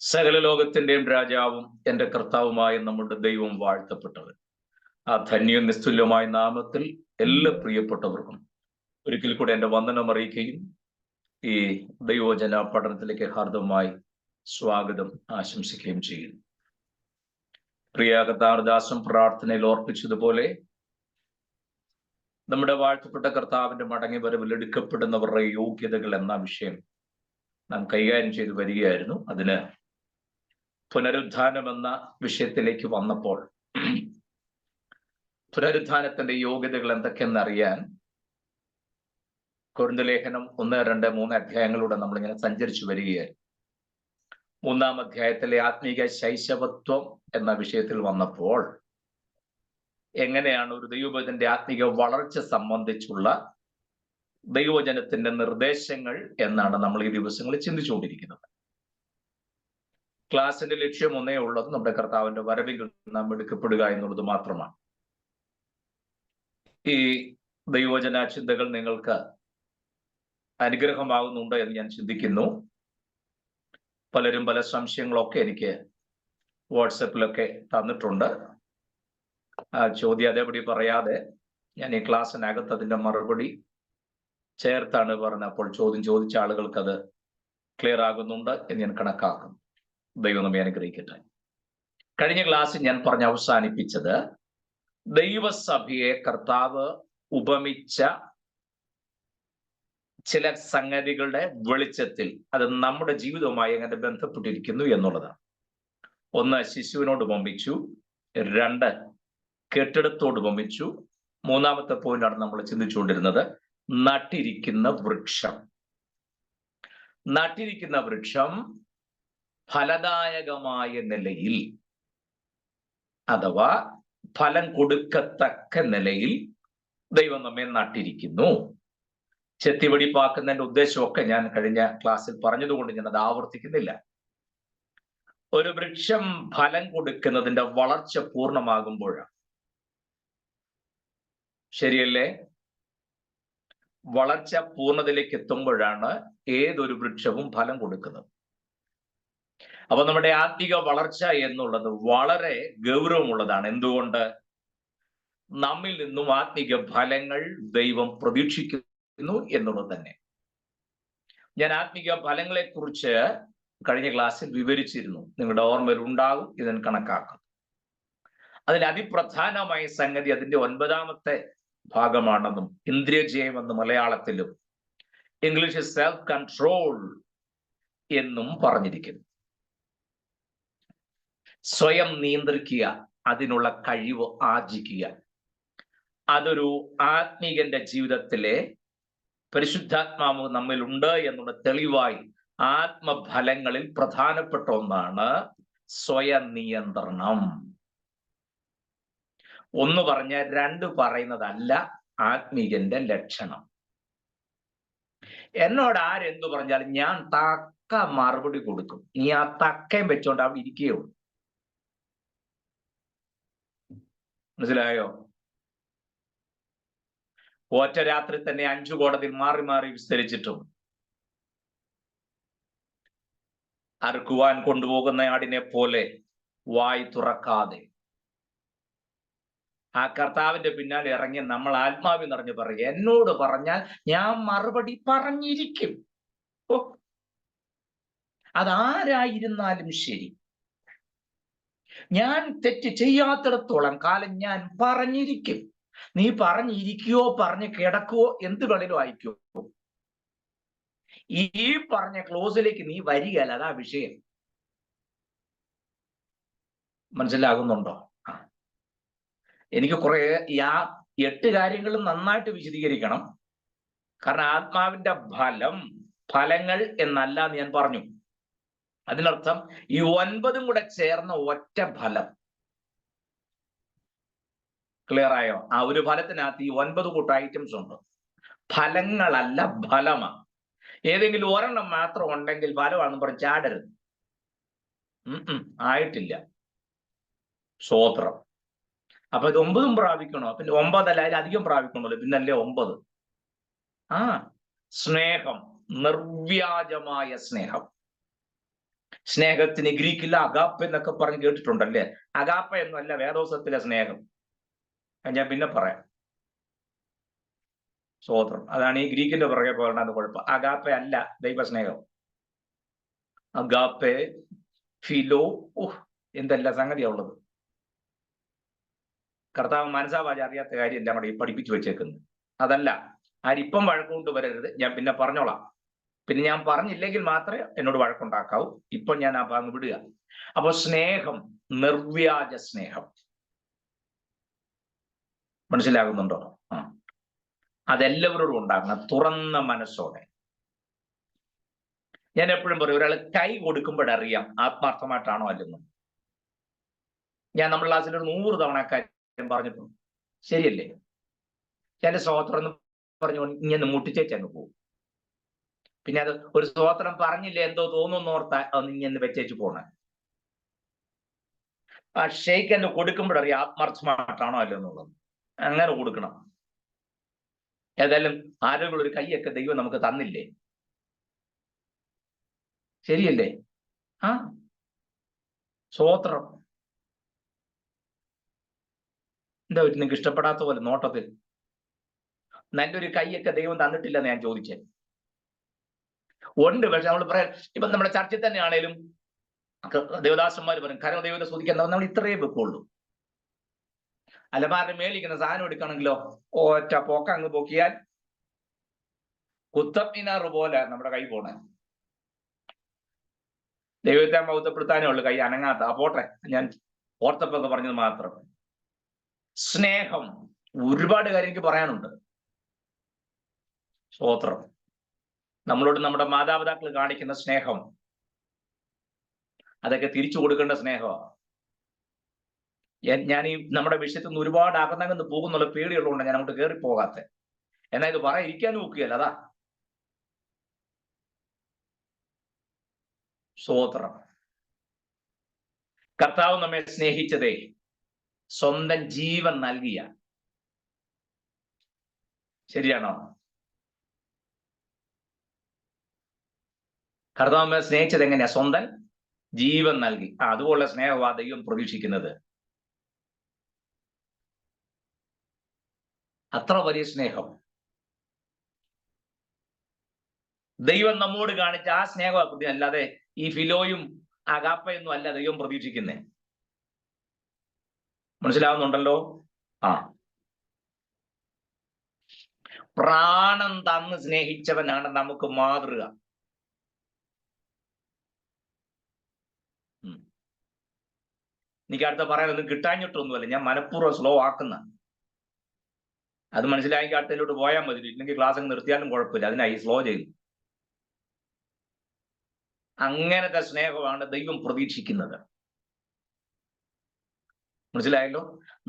സകല ലോകത്തിന്റെയും രാജാവും എന്റെ കർത്താവുമായ നമ്മുടെ ദൈവം വാഴ്ത്തപ്പെട്ടവൻ. ആ ധന്യ നിസ്തുല്യമായ നാമത്തിൽ എല്ലാ പ്രിയപ്പെട്ടവർക്കും ഒരിക്കൽ കൂടെ എന്റെ വന്ദനം അറിയിക്കുകയും ഈ ദൈവവചന പഠനത്തിലേക്ക് ഹാർദമായി സ്വാഗതം ആശംസിക്കുകയും ചെയ്യുന്നു. പ്രിയ കർത്താവദാസം പ്രാർത്ഥനയിൽ ഓർപ്പിച്ചതുപോലെ നമ്മുടെ വാഴ്ത്തപ്പെട്ട കർത്താവിന്റെ മടങ്ങി വരവിൽ എടുക്കപ്പെടുന്നവരുടെ യോഗ്യതകൾ എന്ന വിഷയം നാം കൈകാര്യം ചെയ്തു വരികയായിരുന്നു. അതിന് പുനരുദ്ധാനം എന്ന വിഷയത്തിലേക്ക് വന്നപ്പോൾ പുനരുദ്ധാനത്തിന്റെ യോഗ്യതകൾ എന്തൊക്കെയെന്നറിയാൻ കൊരിന്ത്യലേഖനം 1, 2, 3 അധ്യായങ്ങളിലൂടെ നമ്മളിങ്ങനെ സഞ്ചരിച്ചു വരികയായിരുന്നു. 3-ാം അധ്യായത്തിലെ ആത്മീക ശൈശവത്വം എന്ന വിഷയത്തിൽ വന്നപ്പോൾ എങ്ങനെയാണ് ഒരു ദൈവവചനത്തിന്റെ ആത്മീക വളർച്ച സംബന്ധിച്ചുള്ള ദൈവവചനത്തിന്റെ നിർദ്ദേശങ്ങൾ എന്നാണ് നമ്മൾ ഈ ദിവസങ്ങളിൽ ചിന്തിച്ചുകൊണ്ടിരിക്കുന്നത്. ക്ലാസിന്റെ ലക്ഷ്യം ഒന്നേ ഉള്ളത് നമ്മുടെ കർത്താവിന്റെ വരവിൽ നാം എടുക്കപ്പെടുക എന്നുള്ളത് മാത്രമാണ്. ഈ ദൈവവചന ചിന്തകൾ നിങ്ങൾക്ക് അനുഗ്രഹമാകുന്നുണ്ട് എന്ന് ഞാൻ ചിന്തിക്കുന്നു. പലരും പല സംശയങ്ങളൊക്കെ എനിക്ക് വാട്സപ്പിലൊക്കെ തന്നിട്ടുണ്ട്. ആ ചോദ്യം അതേപടി പറയാതെ ഞാൻ ഈ ക്ലാസ്സിനകത്ത് അതിന്റെ മറുപടി ചേർത്താണ് പറഞ്ഞത്. അപ്പോൾ ചോദ്യം ചോദിച്ച ആളുകൾക്ക് അത് ക്ലിയർ ആകുന്നുണ്ട് എന്ന് ഞാൻ കണക്കാക്കുന്നു. ദൈവം നമ്മെ അനുഗ്രഹിക്കട്ടെ. കഴിഞ്ഞ ക്ലാസ്സിൽ ഞാൻ പറഞ്ഞ് അവസാനിപ്പിച്ചത് ദൈവസഭയെ കർത്താവ് ഉപമിച്ച ചില സംഗതികളുടെ വെളിച്ചത്തിൽ അത് നമ്മുടെ ജീവിതവുമായി എങ്ങനെ ബന്ധപ്പെട്ടിരിക്കുന്നു എന്നുള്ളതാണ്. 1, ശിശുവിനോട് ഉപമിച്ചു. 2, കെട്ടിടത്തോട് ഉപമിച്ചു. 3-ാമത്തെ പോയിന്റാണ് നമ്മൾ ചിന്തിച്ചുകൊണ്ടിരുന്നത്, നട്ടിരിക്കുന്ന വൃക്ഷം. നട്ടിരിക്കുന്ന വൃക്ഷം ഫലദായകമായ നിലയിൽ അഥവാ ഫലം കൊടുക്കത്തക്ക നിലയിൽ ദൈവം നമ്മെ നട്ടിരിക്കുന്നു. ചെത്തിവെടിപ്പാക്കുന്നതിന്റെ ഉദ്ദേശമൊക്കെ ഞാൻ കഴിഞ്ഞ ക്ലാസ്സിൽ പറഞ്ഞതുകൊണ്ട് ഞാൻ അത് ആവർത്തിക്കുന്നില്ല. ഒരു വൃക്ഷം ഫലം കൊടുക്കുന്നതിന്റെ വളർച്ച പൂർണ്ണമാകുമ്പോഴാണ്, ശരിയല്ലേ? വളർച്ച പൂർണ്ണതയിലേക്ക് എത്തുമ്പോഴാണ് ഏതൊരു വൃക്ഷവും ഫലം കൊടുക്കുന്നത്. അപ്പൊ നമ്മുടെ ആത്മിക വളർച്ച എന്നുള്ളത് വളരെ ഗൗരവമുള്ളതാണ്. എന്തുകൊണ്ട്? നമ്മിൽ നിന്നും ആത്മിക ഫലങ്ങൾ ദൈവം പ്രതീക്ഷിക്കുന്നു എന്നുള്ളത് തന്നെ. ഞാൻ ആത്മിക ഫലങ്ങളെ കുറിച്ച് കഴിഞ്ഞ ക്ലാസ്സിൽ വിവരിച്ചിരുന്നു. നിങ്ങളുടെ ഓർമ്മയിൽ ഉണ്ടാകും, ഇതിന് കണക്കാക്കും. അതിൽ അതിപ്രധാനമായ സംഗതി അതിന്റെ 9-ാമത്തെ ഭാഗമാണെന്നും ഇന്ദ്രിയജയം എന്ന് മലയാളത്തിലും ഇംഗ്ലീഷിൽ സെൽഫ് കൺട്രോൾ എന്നും പറഞ്ഞിരിക്കുന്നു. സ്വയം നിയന്ത്രിക്കുക, അതിനുള്ള കഴിവ് ആർജിക്കുക. അതൊരു ആത്മീകന്റെ ജീവിതത്തിലെ പരിശുദ്ധാത്മാവ് നമ്മിലുണ്ട് എന്നുള്ള തെളിവായി ആത്മഫലങ്ങളിൽ പ്രധാനപ്പെട്ട ഒന്നാണ് സ്വയം നിയന്ത്രണം. 1 പറഞ്ഞ 2 പറയുന്നതല്ല ആത്മീകന്റെ ലക്ഷണം. എന്നോട് ആരെന്തു പറഞ്ഞാലും ഞാൻ തക്ക മറുപടി കൊടുക്കും. നീ ആ തക്കയും വെച്ചോണ്ട് അവിടെ ഇരിക്കുകയുള്ളൂ. മനസ്സിലായോ? ഒറ്റ രാത്രി തന്നെ 5 കോടതിയിൽ മാറി മാറി വിസ്തരിച്ചിട്ടും അറുക്കുവാൻ കൊണ്ടുപോകുന്ന ആടിനെ പോലെ വായി തുറക്കാതെ ആ കർത്താവിന്റെ പിന്നാലെ ഇറങ്ങി നമ്മൾ ആത്മാവിൽ നിറഞ്ഞു പറയും, എന്നോട് പറഞ്ഞാൽ ഞാൻ മറുപടി പറഞ്ഞിരിക്കും. ഓ, അതാരായിരുന്നാലും ശരി, ഞാൻ തെറ്റ് ചെയ്യാത്തിടത്തോളം കാലം ഞാൻ പറഞ്ഞിരിക്കും. നീ പറഞ്ഞിരിക്കുകയോ പറഞ്ഞ് കിടക്കുകയോ എന്ത് വേണേലും ആയിക്കോ, ഈ പറഞ്ഞ ക്ലോസിലേക്ക് നീ വരികയല്ല. അതാ വിഷയം. മനസ്സിലാകുന്നുണ്ടോ? എനിക്ക് കുറെ 8 കാര്യങ്ങളും നന്നായിട്ട് വിശദീകരിക്കണം. കാരണം ആത്മാവിന്റെ ഫലങ്ങൾ എന്നല്ല എന്ന് ഞാൻ പറഞ്ഞു. അതിനർത്ഥം ഈ 9 കൂടെ ചേർന്ന ഒറ്റ ഫലം. ക്ലിയർ ആയോ? ആ ഒരു ഫലത്തിനകത്ത് ഈ 9 കൂട്ടം ഐറ്റംസ് ഉണ്ട്. ഫലങ്ങളല്ല, ഫലമാണ്. ഏതെങ്കിലും ഒരെണ്ണം മാത്രം ഉണ്ടെങ്കിൽ ഫലമാണെന്ന് പറഞ്ഞ് ചാടരുത്. ആയിട്ടില്ല. സ്വോത്രം. അപ്പൊ ഇത് 9 പ്രാപിക്കണോ? പിന്നെ 9 അല്ല, അതിലധികം പ്രാപിക്കണമല്ലോ. പിന്നല്ലേ 9. സ്നേഹം, നിർവ്യാജമായ സ്നേഹം. സ്നേഹത്തിന് ഗ്രീക്കിൽ അഗാപ്പ എന്നൊക്കെ പറഞ്ഞ് കേട്ടിട്ടുണ്ടല്ലേ? അഗാപ്പ എന്നല്ല വേദോസത്തിലെ സ്നേഹം. ഞാൻ പിന്നെ പറയാം. സ്വോത്രം. അതാണ് ഈ ഗ്രീക്കിന്റെ പുറകെ പോകേണ്ടത് കുഴപ്പം. അഗാപ്പ അല്ല ദൈവസ്നേഹം. അഗാപ്പെ, ഫിലോ, എന്തെല്ലാം സംഗതിയാ ഉള്ളത്. കർത്താവ് മനസ്സാവാച അറിയാത്ത കാര്യമെല്ലാം കൂടെ ഈ പഠിപ്പിച്ചു വെച്ചേക്കുന്നത്. അതല്ല. ആരിപ്പം വഴക്കൊണ്ട് വരരുത്, ഞാൻ പിന്നെ പറഞ്ഞോളാം. പിന്നെ ഞാൻ പറഞ്ഞില്ലെങ്കിൽ മാത്രമേ എന്നോട് വഴക്കുണ്ടാക്കാവൂ. ഇപ്പൊ ഞാൻ ആ ഭാഗം വിടുക. അപ്പൊ സ്നേഹം, നിർവ്യാജ സ്നേഹം, മനസ്സിലാകുന്നുണ്ടോ? അതെല്ലാവരോടും ഉണ്ടാകണം, തുറന്ന മനസ്സോടെ. ഞാൻ എപ്പോഴും പറയും, ഒരാൾ കൈ കൊടുക്കുമ്പോഴറിയാം ആത്മാർത്ഥമായിട്ടാണോ അല്ലെന്ന്. ഞാൻ നമ്മുടെ ക്ലാസ്സിൽ ഒരു 100 തവണ കാര്യം പറഞ്ഞിട്ടുണ്ട്. ശരിയല്ലേ? ചില സ്തോത്രം എന്ന് പറഞ്ഞു ഇങ്ങനെ മുട്ടിച്ചേച്ചങ്ങ് പോകും. പിന്നെ അത് ഒരു സ്തോത്രം പറഞ്ഞില്ലേ എന്തോ തോന്നുന്നോർത്ത ഒന്ന് ഇങ്ങനെ വെച്ചേച്ച് പോണേ. ആ ഷെയ്ക്ക് കൊടുക്കുമ്പോഴറിയാം ആത്മാർത്ഥമായിട്ടാണോ അല്ലോ എന്നുള്ളത്. അങ്ങനെ കൊടുക്കണം. ഏതായാലും ആരോഗ്യമുള്ള ഒരു കൈയൊക്കെ ദൈവം നമുക്ക് തന്നില്ലേ? ശരിയല്ലേ? സ്തോത്രം. എന്താ നിങ്ങൾക്ക് ഇഷ്ടപ്പെടാത്ത പോലെ നോട്ടത്തിൽ? നല്ലൊരു കൈയൊക്കെ ദൈവം തന്നിട്ടില്ലെന്ന് ഞാൻ ചോദിച്ചേ. ഉണ്ട്, പക്ഷെ നമ്മൾ പറയാം, ഇപ്പൊ നമ്മുടെ ചർച്ചിൽ തന്നെ ആണേലും ദേവദാസന്മാർ പറയും കാരണം ദൈവത്തെ സ്തുതിക്കാൻ നമ്മൾ ഇത്രയേ വെക്കുള്ളൂ. അലമാരുടെ മേലിരിക്കുന്ന സാധനം എടുക്കണമെങ്കിലോ ഒറ്റ പോക്ക അങ്ങ് പൊക്കിയാൽ കുത്തബ്മിനാർ പോലെ നമ്മുടെ കൈ പോണേ. ദൈവത്തെ മഹത്വപ്പെടുത്താനേ ഉള്ളു കൈ അനങ്ങാത്ത. പോട്ടെ, ഞാൻ ഓർത്തപ്പൊക്കെ പറഞ്ഞത് മാത്രം. സ്നേഹം, ഒരുപാട് കാര്യം എനിക്ക് പറയാനുണ്ട്. സ്തോത്രം. നമ്മളോട് നമ്മുടെ മാതാപിതാക്കൾ കാണിക്കുന്ന സ്നേഹം, അതൊക്കെ തിരിച്ചു കൊടുക്കേണ്ട സ്നേഹമാണ്. ഞാൻ ഈ നമ്മുടെ വിഷയത്തിൽ നിന്ന് ഒരുപാട് അകന്നകന്ന് പോകുന്നുള്ള പേടിയുള്ളതുകൊണ്ട് ഞാൻ അങ്ങോട്ട് കയറി പോകാത്ത. എന്നാൽ ഇത് പറയാതിരിക്കാൻ നോക്കുകയല്ല. അതാ സ്തോത്രം. കർത്താവ് നമ്മെ സ്നേഹിച്ചതേ സ്വന്തം ജീവൻ നൽകിയ. ശരിയാണോ? കർത്താവ് നമ്മെ സ്നേഹിച്ചത് എങ്ങനെയാ? സ്വന്തം ജീവൻ നൽകി. അതുപോലുള്ള സ്നേഹമാ ദൈവം പ്രതീക്ഷിക്കുന്നത്. അത്ര വലിയ സ്നേഹം ദൈവം നമ്മോട് കാണിച്ച ആ സ്നേഹം. അല്ലാതെ ഈ ഫിലോയും അഗാപ്പയൊന്നും അല്ല ദൈവം പ്രതീക്ഷിക്കുന്നേ. മനസ്സിലാവുന്നുണ്ടല്ലോ? പ്രാണൻ തന്ന് സ്നേഹിച്ചവനാണ് നമുക്ക് മാതൃക. എനിക്ക് അടുത്ത പറയാനൊന്നും കിട്ടാഞ്ഞിട്ടൊന്നുമല്ല, ഞാൻ മനഃപൂർവ്വം സ്ലോ ആക്കുന്ന. അത് മനസ്സിലാക്കി അടുത്തതിലോട്ട് പോയാൽ മതി. ഇല്ലെങ്കിൽ ക്ലാസ് നിർത്തിയാലും കുഴപ്പമില്ല. അതിനായി സ്ലോ ചെയ്തു. അങ്ങനത്തെ സ്നേഹമാണ് ദൈവം പ്രതീക്ഷിക്കുന്നത്. മനസ്സിലായല്ലോ?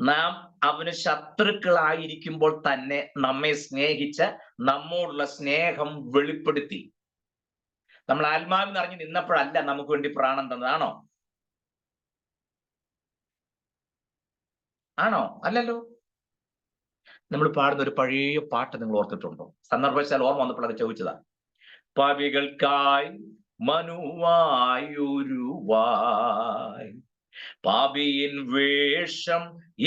നാം അവന് ശത്രുക്കളായിരിക്കുമ്പോൾ തന്നെ നമ്മെ സ്നേഹിച്ച് നമ്മോടുള്ള സ്നേഹം വെളിപ്പെടുത്തി. നമ്മൾ ആത്മാവിൽ നിറഞ്ഞു നിന്നപ്പോഴല്ല നമുക്ക് വേണ്ടി പ്രാണൻ തന്നതാണോ? ആണോ? അല്ലല്ലോ. നമ്മൾ പാടുന്ന ഒരു പഴയ പാട്ട് നിങ്ങൾ ഓർത്തിട്ടുണ്ടോ? സന്ദർഭവശാൽ ഓർമ്മ വന്നപ്പോൾ അത് ചോദിച്ചതാ. പാപികൾക്കായി മനുവായുരുവായി പാപിയിൻ വേഷം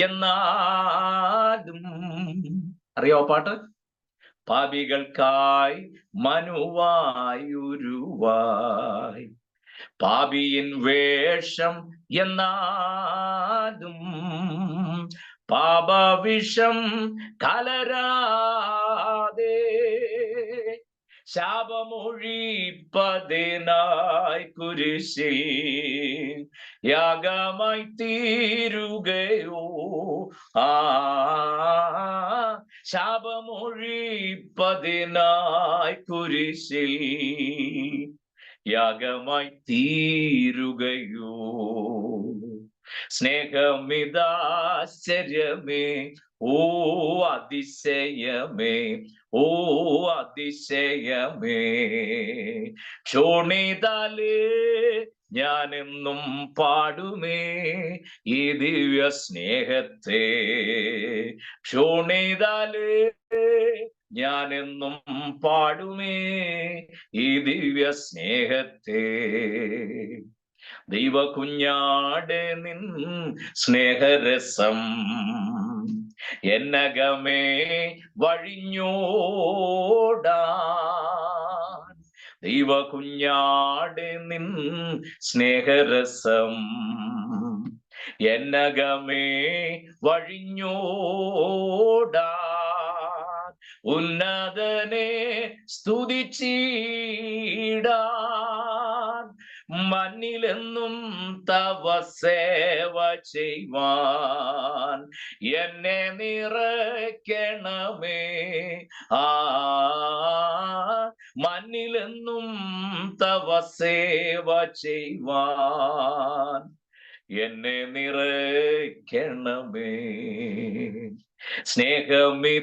എന്നാലും. അറിയോ പാട്ട്? പാപികൾക്കായി മനുവായുരുവായി പാപിയിൻ വേഷം എന്നാലും പാപവിഷം കലരാതെ ശാപമൊഴിപ്പതിനായി കുരിശിൽ യാഗമായി തീരുകയോ. ശാപമൊഴിപ്പതിനായി കുരിശിൽ യാഗമായി തീരുകയോ. സ്നേഹമിതാശ്ചര്യമേ, ഓ അതിശയമേ, ഓ അതിശയമേ. ക്ഷോണിതാലേ ഞാനെന്നും പാടുമേ ഈ ദിവ്യ സ്നേഹത്തെ. ക്ഷോണിതാലേ ഞാനെന്നും പാടുമേ ഈ ദിവ്യ സ്നേഹത്തെ. ദൈവ കുഞ്ഞാട് നിൻ സ്നേഹരസം എന്നകമേ വഴിഞ്ഞോടാൻ. ദൈവ കുഞ്ഞാട് നിൻ സ്നേഹരസം എന്നകമേ വഴിഞ്ഞോടാൻ. ഉന്നതനെ സ്തുതിച്ചിടാൻ മണ്ണിലെന്നും തവ സേവ ചെയ്യുവാൻ എന്നെ നിറയ്ക്കണമേ. മണ്ണിലെന്നും തവ സേവ ചെയ്യുവാൻ എന്നെ നിറയ്ക്കണമേ. സ്നേഹമിതാശ്ചര്യമേ,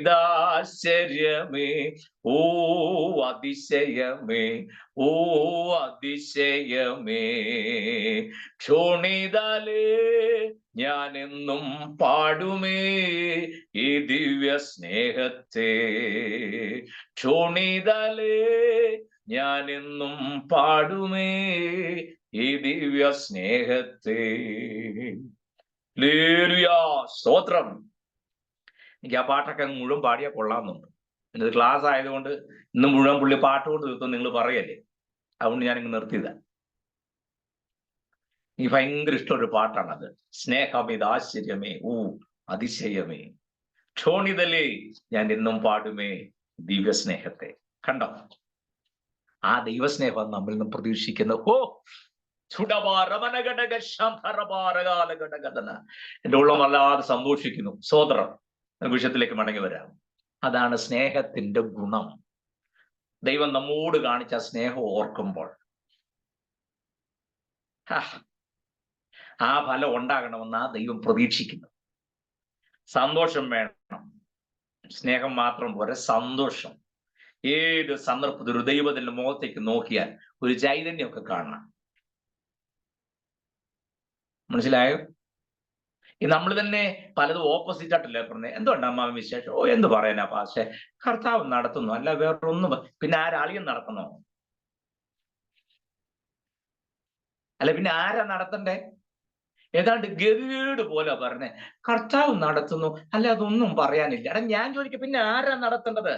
ഓ അതിശയമേ, ഓ അതിശയമേ. ക്ഷോണിതാലേ ഞാനെന്നും പാടുമേ ഈ ദിവ്യ സ്നേഹത്തെ. ക്ഷോണിതാലേ ഞാനെന്നും പാടുമേ ഈ ദിവ്യ സ്നേഹത്തെ. ഹല്ലേലൂയാ, സ്തോത്രം. എനിക്ക് ആ പാട്ടൊക്കെ മുഴുവൻ പാടിയാൽ കൊള്ളാമെന്നുണ്ട്. എൻ്റെ ക്ലാസ് ആയതുകൊണ്ട് ഇന്ന് മുഴുവൻ പുള്ളി പാട്ട് കൊണ്ട് തീർത്തും നിങ്ങൾ പറയല്ലേ, അതുകൊണ്ട് ഞാനിങ്ങ് നിർത്തിയതാ. എനിക്ക് ഭയങ്കര ഇഷ്ടമൊരു പാട്ടാണത്. സ്നേഹമിതാശ്ചര്യമേ, ഓ അതിശയമേ. ക്ഷോണിതലേ ഞാൻ എന്നും പാടുമേ ദിവ്യ സ്നേഹത്തെ. കണ്ടോ, ആ ദൈവസ്നേഹം നമ്മളിൽ നിന്നും പ്രതീക്ഷിക്കുന്ന എന്റെ ഉള്ളം വല്ലാതെ സന്തോഷിക്കുന്നു. സോദരം, വിഷയത്തിലേക്ക് മടങ്ങി വരാം. അതാണ് സ്നേഹത്തിന്റെ ഗുണം. ദൈവം നമ്മോട് കാണിച്ച സ്നേഹം ഓർക്കുമ്പോൾ ആ ഫലം ഉണ്ടാകണമെന്ന് ആ ദൈവം പ്രതീക്ഷിക്കുന്നു. സന്തോഷം വേണം, സ്നേഹം മാത്രം പോരെ, സന്തോഷം. ഏത് സന്ദർഭത്തിൽ ഒരു ദൈവത്തിന്റെ മുഖത്തേക്ക് നോക്കിയാൽ ഒരു ചൈതന്യമൊക്കെ കാണണം. മനസ്സിലായോ? ഈ നമ്മൾ തന്നെ പലതും ഓപ്പോസിറ്റ് ആയിട്ടല്ലേ പറഞ്ഞത്. എന്തുകൊണ്ട് അമ്മ വിശേഷം? ഓ എന്ത് പറയാനാ പാസ്റ്റേ, കർത്താവ് നടത്തുന്നു, അല്ല വേറൊന്നും. പിന്നെ ആരാളിയും നടത്തണോ? അല്ല പിന്നെ ആരാ നടത്തണ്ടേ? ഏതാണ്ട് ഗതികേട് പോലെ പറഞ്ഞേ, കർത്താവ് നടത്തുന്നു, അല്ല അതൊന്നും പറയാനില്ല. എടാ ഞാൻ ചോദിക്കും, പിന്നെ ആരാ നടത്തേണ്ടത്?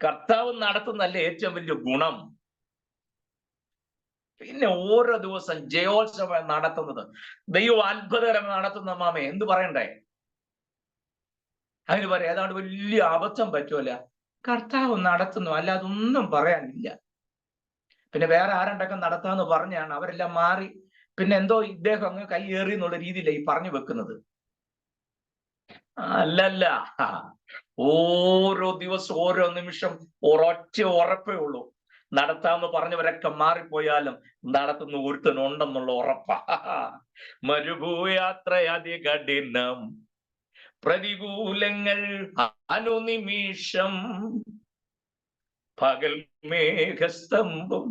കർത്താവ് നടത്തുന്നല്ലേ ഏറ്റവും വലിയ ഗുണം. പിന്നെ ഓരോ ദിവസം ജയോത്സവം നടത്തുന്നത്, ദൈവം അത്ഭുതകരം നടത്തുന്ന മാമേ എന്ത് പറയണ്ടേ? അതിന് പറയാം ഏതാണ്ട് വലിയ അബദ്ധം പറ്റുമല്ല, കർത്താവ് നടത്തുന്നു, അല്ല അതൊന്നും പറയാനില്ല. പിന്നെ വേറെ ആരണ്ടൊക്കെ നടത്താന്ന് പറഞ്ഞാണ് അവരെല്ലാം മാറി. പിന്നെ എന്തോ ഇദ്ദേഹം അങ്ങ് കൈയേറി എന്നുള്ള രീതിയില്ല ഈ പറഞ്ഞു വെക്കുന്നത്. അല്ലല്ല, ഓരോ ദിവസം ഓരോ നിമിഷം ഒരൊറ്റ ഉറപ്പേ ഉള്ളൂ, നടത്താമെന്ന് പറഞ്ഞവരൊക്കെ മാറിപ്പോയാലും നടത്തുന്ന ഒരുത്തനുണ്ടെന്നുള്ള ഉറപ്പാ. മരുഭൂയാത്ര അതികഠിനം, പ്രതികൂലങ്ങൾ അനുനിമിഷം, പകൽ മേഘസ്തംഭം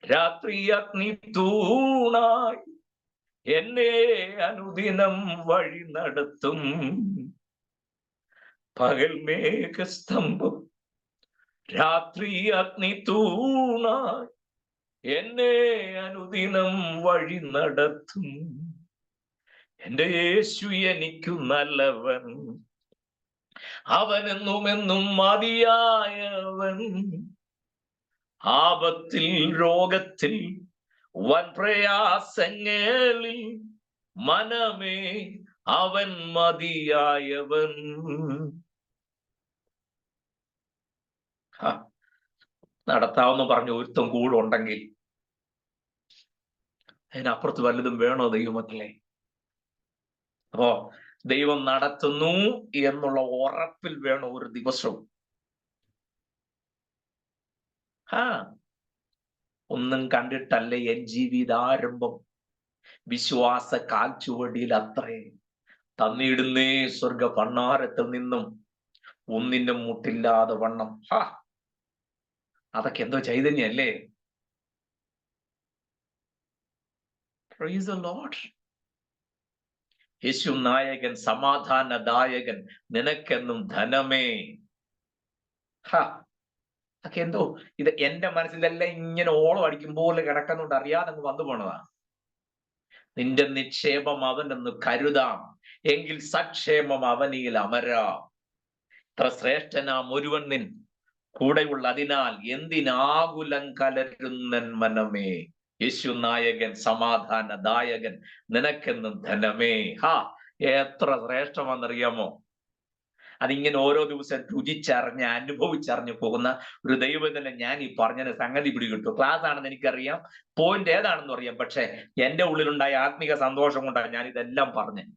രാത്രി അഗ്നി തൂണായി എന്നെ അനുദിനം വഴി നടത്തും. പകൽ മേഘസ്തംഭം രാത്രി അഗ്നി തൂണായി എന്നെ അനുദിനം വഴി നടത്തും. എന്റെ യേശു എനിക്കു നല്ലവൻ, അവനെന്നും എന്നും മതിയായവൻ. ആപത്തിൽ രോഗത്തിൽ വൻ പ്രയാസങ്ങളിൽ മനമേ അവൻ മതിയായവൻ. നടത്താമെന്ന് പറഞ്ഞ ഒരുത്തം കൂടെ ഉണ്ടെങ്കിൽ അതിനപ്പുറത്ത് വല്ലതും വേണോ ദൈവമക്കളെ? അപ്പോ ദൈവം നടത്തുന്നു എന്നുള്ള ഉറപ്പിൽ വേണം ഒരു ദിവസവും. ഒന്നും കണ്ടിട്ടല്ലേ എൻ ജീവിതാരംഭം, വിശ്വാസ കാൽച്ചുവടിയിൽ അത്രേ തന്നിടുന്നേ സ്വർഗ ഭണ്ഡാരത്തിൽ നിന്നും ഒന്നിനും മുട്ടില്ലാതെ വണ്ണം. അതൊക്കെ എന്തോ ചൈതന്യല്ലേ? Praise the Lord. യേശു നായകൻ, സമാധാനദായകൻ, നിനക്കെന്നും ധനമേ. ഒക്കെ എന്തോ ഇത് എന്റെ മനസ്സിലെല്ലാം ഇങ്ങനെ ഓളം അടിക്കുമ്പോൾ കിടക്കുന്നുണ്ട്, അറിയാതെ അങ്ങ് വന്നു പോണതാണ്. നിന്റെ നിക്ഷേപം അവനെന്ന് കരുതാം, എങ്കിൽ സക്ഷേമം അവനിൽ അമരാം. ഇത്ര ശ്രേഷ്ഠനാം ഒരുവൻ നിൻ കൂടെയുള്ള അതിനാൽ എന്തിനാകുലം കലരുന്നൻ മനമേ. യേശു നായകൻ, സമാധാനദായകൻ, നിനക്കെന്നും ധനമേ. എത്ര ശ്രേഷ്ഠമാണെന്നറിയാമോ? അതിങ്ങനെ ഓരോ ദിവസം രുചിച്ചറിഞ്ഞ് അനുഭവിച്ചറിഞ്ഞു പോകുന്ന ഒരു ദൈവത്തിനെ ഞാൻ ഈ പറഞ്ഞതിന് സംഗതി പിടികിട്ടു. ക്ലാസ് ആണെന്ന് എനിക്കറിയാം, പോയിന്റ് ഏതാണെന്ന് അറിയാം, പക്ഷെ എന്റെ ഉള്ളിലുണ്ടായ ആത്മീക സന്തോഷം കൊണ്ടാണ് ഞാൻ ഇതെല്ലാം പറഞ്ഞത്.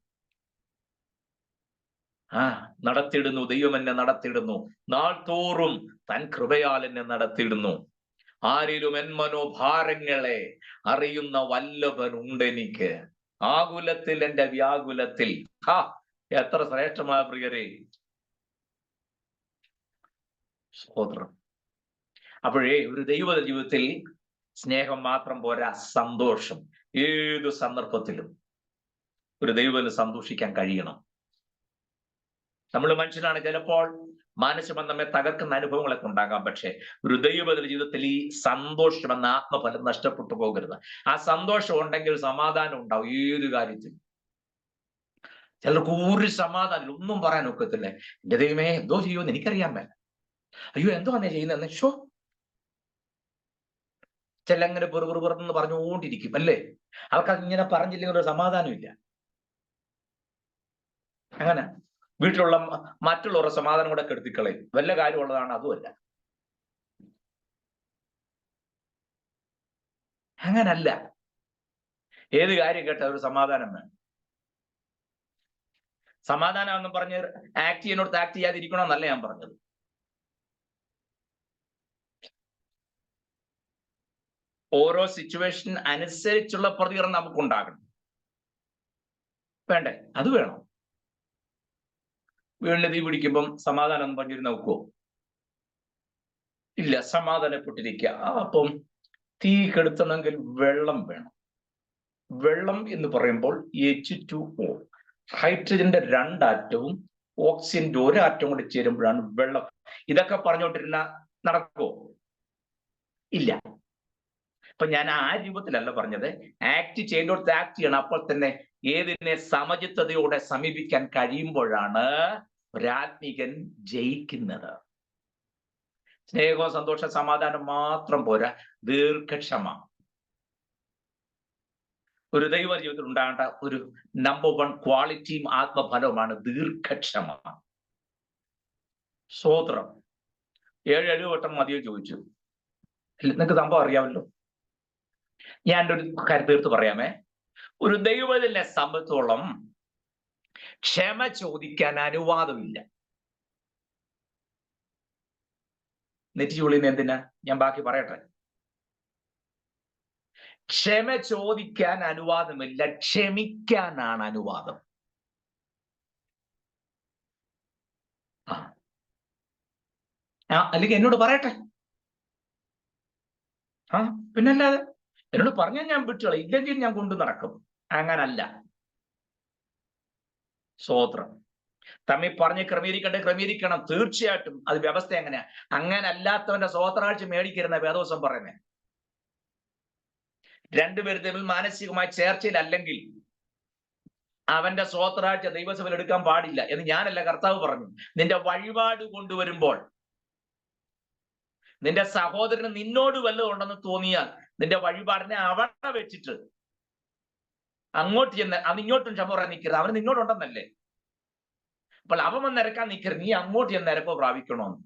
നടത്തിയിടുന്നു, ദൈവം എന്നെ നടത്തിയിടുന്നു, നാൾ തോറും തൻ കൃപയാൽ എന്നെ നടത്തിയിടുന്നു. ആരിലും എൻ മനോഭാരങ്ങളെ അറിയുന്ന വല്ലഭനുണ്ടെനിക്ക്, ആകുലത്തിൽ എന്റെ വ്യാകുലത്തിൽ. എത്ര ശ്രേഷ്ഠമായ പ്രിയരെ, സ്തോത്രം. അപ്പോഴേ ഒരു ദൈവ ജീവിതത്തിൽ സ്നേഹം മാത്രം പോരാ, സന്തോഷം. ഏതു സന്ദർഭത്തിലും ഒരു ദൈവത്തിന് സന്തോഷിക്കാൻ കഴിയണം. നമ്മൾ മനുഷ്യനാണ്, ചിലപ്പോൾ മാനസികം നമ്മെ തകർക്കുന്ന അനുഭവങ്ങളൊക്കെ ഉണ്ടാകാം. പക്ഷെ ഒരു ദൈവത്തിന്റെ ജീവിതത്തിൽ ഈ സന്തോഷം എന്ന ആത്മഫലം നഷ്ടപ്പെട്ടു പോകരുത്. ആ സന്തോഷം ഉണ്ടെങ്കിൽ സമാധാനം ഉണ്ടാവും ഏത് കാര്യത്തിൽ. ചിലർക്ക് ഒരു സമാധാനം ഒന്നും പറയാൻ ഒക്കത്തില്ലേ. എന്റെ ദൈവമേ എന്തോ ചെയ്യുമെന്ന് എനിക്കറിയാൻ മേല, അയ്യോ എന്തോ അന്നേ ചെയ്യുന്നതെന്ന് ഷോ ചെല്ലങ്ങനെ പെറുപെറുന്ന് പറഞ്ഞുകൊണ്ടിരിക്കും അല്ലേ. അവർക്ക് ഇങ്ങനെ പറഞ്ഞില്ലെങ്കിൽ ഒരു സമാധാനമില്ല. അങ്ങനെ വീട്ടിലുള്ള മറ്റുള്ളവരുടെ സമാധാനം കൂടെ കെടുത്തിക്കളയും. വല്ല കാര്യമുള്ളതാണ് അതുമല്ല. അങ്ങനല്ല. ഏത് കാര്യം കേട്ട ഒരു സമാധാനം വേണം. സമാധാനം എന്ന് പറഞ്ഞ് ആക്ട് ചെയ്യുന്നോടത്ത് ആക്ട് ചെയ്യാതിരിക്കണമെന്നല്ല ഞാൻ പറഞ്ഞത്. ഓരോ സിറ്റുവേഷൻ അനുസരിച്ചുള്ള പ്രതികരണം നമുക്കുണ്ടാകണം. വേണ്ടേ? അത് വേണം. വീടിന് തീ പിടിക്കുമ്പം സമാധാനം പറഞ്ഞിരുന്ന് നോക്കുവോ? ഇല്ല, സമാധാനപ്പെട്ടിരിക്കുക. അപ്പം തീ കെടുത്തണമെങ്കിൽ വെള്ളം വേണം. വെള്ളം എന്ന് പറയുമ്പോൾ H2O, ഹൈഡ്രജന്റെ 2 ആറ്റവും ഓക്സിജന്റെ 1 ആറ്റവും കൂടി ചേരുമ്പോഴാണ് വെള്ളം. ഇതൊക്കെ പറഞ്ഞുകൊണ്ടിരുന്ന നടക്കുമോ? ഇല്ല. അപ്പൊ ഞാൻ ആ രൂപത്തിലല്ല പറഞ്ഞത്. ആക്ട് ചെയ്യേണ്ടോടത്ത് ആക്ട് ചെയ്യണം. അപ്പോൾ തന്നെ ഏതിനെ സമചിത്തതയോടെ സമീപിക്കാൻ കഴിയുമ്പോഴാണ് ഒരാത്മികൻ ജയിക്കുന്നത്. സ്നേഹവും സന്തോഷം സമാധാനം മാത്രം പോരാ, ദീർഘക്ഷമ. ഒരു ദൈവ ജീവിതത്തിൽ ഉണ്ടാകേണ്ട ഒരു നമ്പർ 1 ക്വാളിറ്റിയും ആത്മഫലവുമാണ് ദീർഘക്ഷമ. സ്തോത്രം. 7 വട്ടം മതിയോ ചോദിച്ചു. നിങ്ങൾക്ക് സംഭവം അറിയാമല്ലോ. ഞാൻ ഒരു കാര്യം തീർത്ത് പറയാമേ. ഒരു ദൈവത്തിനെ സംബന്ധിച്ചോളം ക്ഷമ ചോദിക്കാൻ അനുവാദമില്ല. നെറ്റി ചുളിന്ന് എന്തിനാ? ഞാൻ ബാക്കി പറയട്ടെ. ക്ഷമ ചോദിക്കാൻ അനുവാദമില്ല, ക്ഷമിക്കാനാണ് അനുവാദം. അല്ലെങ്കിൽ എന്നോട് പറയട്ടെ. പിന്നല്ലാതെ എന്നോട് പറഞ്ഞാൽ ഞാൻ വിട്ടുകള, ഇല്ലെങ്കിൽ ഞാൻ കൊണ്ടു നടക്കും. അങ്ങനല്ല. സ്തോത്രം. തമ്മിൽ പറഞ്ഞ് ക്രമീകരിക്കണം. തീർച്ചയായിട്ടും അത് വ്യവസ്ഥ എങ്ങനെയാ? അങ്ങനെ അല്ലാത്തവന്റെ സ്വോത്രാഴ്ച മേടിക്കരുന്ന വേദോസം പറയുന്നേ. രണ്ടുപേരും തമ്മിൽ മാനസികമായി ചേർച്ചയിലല്ലെങ്കിൽ അവന്റെ സ്വോത്രാഴ്ച ദൈവസഭയിൽ എടുക്കാൻ പാടില്ല എന്ന് ഞാനല്ല, കർത്താവ് പറഞ്ഞു. നിന്റെ വഴിപാട് കൊണ്ടുവരുമ്പോൾ നിന്റെ സഹോദരന് നിന്നോട് വല്ലതും ഉണ്ടെന്ന് തോന്നിയാൽ നിന്റെ വഴിപാടിനെ അവിടെ വെച്ചിട്ട് അങ്ങോട്ട് ചെന്ന് അവൻ ഇങ്ങോട്ടും ക്ഷമ പറയാൻ നിൽക്കരുത്. അവന് നിന്നോടുണ്ടെന്നല്ലേ. അപ്പോൾ അവൻ വന്ന് നിരക്കാൻ നിൽക്കരുത്, നീ അങ്ങോട്ട് ചെന്ന് നിരപ്പ് പ്രാപിക്കണമെന്ന്.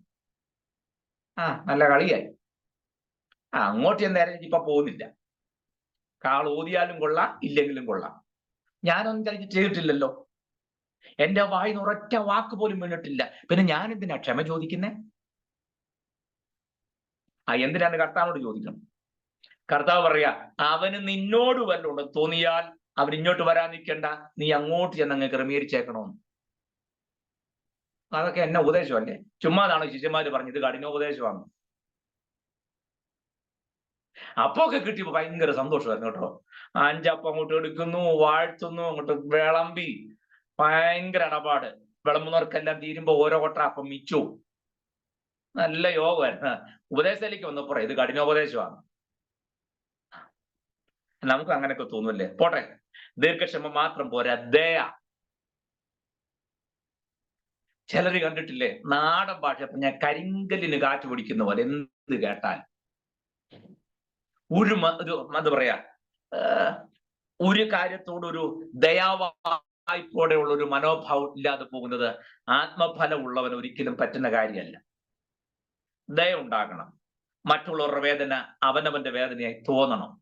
നല്ല കളിയായി. അങ്ങോട്ട് ചെന്ന് നിരക്ക് ഇപ്പൊ പോകുന്നില്ല. കാൾ ഓതിയാലും കൊള്ളാം, ഇല്ലെങ്കിലും കൊള്ളാം. ഞാനൊന്നും ചെയ്തിട്ടില്ലല്ലോ. എന്റെ വായിന്ന് ഒരൊറ്റ വാക്ക് പോലും വീണിട്ടില്ല. പിന്നെ ഞാൻ എന്തിനാ ക്ഷമ ചോദിക്കുന്നേ? എന്തിനാന്ന് കർത്താവിനോട് ചോദിക്കണം. കർത്താവ് പറയാ, അവന് നിന്നോട് വല്ലതും തോന്നിയാൽ അവൻ ഇങ്ങോട്ട് വരാൻ നിൽക്കണ്ട, നീ അങ്ങോട്ട് ചെന്നങ്ങ് ക്രമീകരിച്ചേക്കണമെന്ന്. അതൊക്കെ എന്നെ ഉപദേശമല്ലേ? ചുമ്മാതാണോ ശിഷ്യന്മാര് പറഞ്ഞത് കഠിനോപദേശമാണ്? അപ്പൊ ഒക്കെ കിട്ടിയപ്പോ ഭയങ്കര സന്തോഷമായിരുന്നു കേട്ടോ. 5 അപ്പം അങ്ങോട്ട് എടുക്കുന്നു, വാഴ്ത്തുന്നു, അങ്ങോട്ട് വിളമ്പി ഭയങ്കര ഇടപാട്. വിളമ്പുന്നവർക്കെല്ലാം തീരുമ്പോ ഓരോ കൊട്ട അപ്പം മിച്ചു. നല്ല യോഗമായിരുന്നു. ഉപദേശത്തിലേക്ക് വന്നപ്പോ ഇത് കഠിനോപദേശമാണ്. നമുക്ക് അങ്ങനെയൊക്കെ തോന്നുമല്ലേ? പോട്ടെ. ദീർഘക്ഷമ മാത്രം പോരാ, ദയ. ചിലർ കണ്ടിട്ടില്ലേ നാടൻ ഭാഷ ഞാൻ കരിങ്കല്ലിന് കാറ്റ് പിടിക്കുന്ന പോലെ എന്ത് കേട്ടാൽ എന്താ പറയാ, ഒരു കാര്യത്തോടൊരു ദയാവായ്പോടെയുള്ള ഒരു മനോഭാവം ഇല്ലാതെ പോകുന്നത് ആത്മഫലം ഉള്ളവൻ ഒരിക്കലും പറ്റുന്ന കാര്യമല്ല. ദയ ഉണ്ടാകണം. മറ്റുള്ളവരുടെ വേദന അവനവന്റെ വേദനയായി തോന്നണം.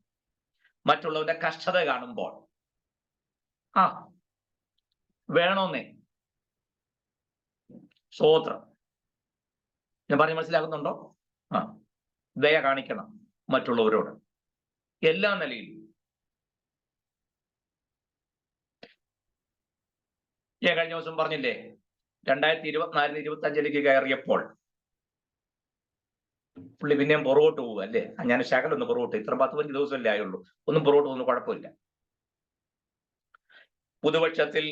മറ്റുള്ളവന്റെ കഷ്ടത കാണുമ്പോൾ വേണോന്നേ. സ്തോത്രം. ഞാൻ പറഞ്ഞ് മനസ്സിലാക്കുന്നുണ്ടോ? ദയ കാണിക്കണം മറ്റുള്ളവരോട് എല്ലാ നിലയിലും. ഞാൻ കഴിഞ്ഞ ദിവസം പറഞ്ഞില്ലേ 2024 25 കയറിയപ്പോൾ പുള്ളി പിന്നെയും പുറകോട്ട് പോകുക അല്ലേ? ഞാൻ ശകലൊന്ന് പുറകോട്ട്, ഇത്ര 10-15 ദിവസമല്ലേ ആയുള്ളൂ, ഒന്നും പുറകോട്ട് ഒന്നും കുഴപ്പമില്ല. പുതുപക്ഷത്തിൽ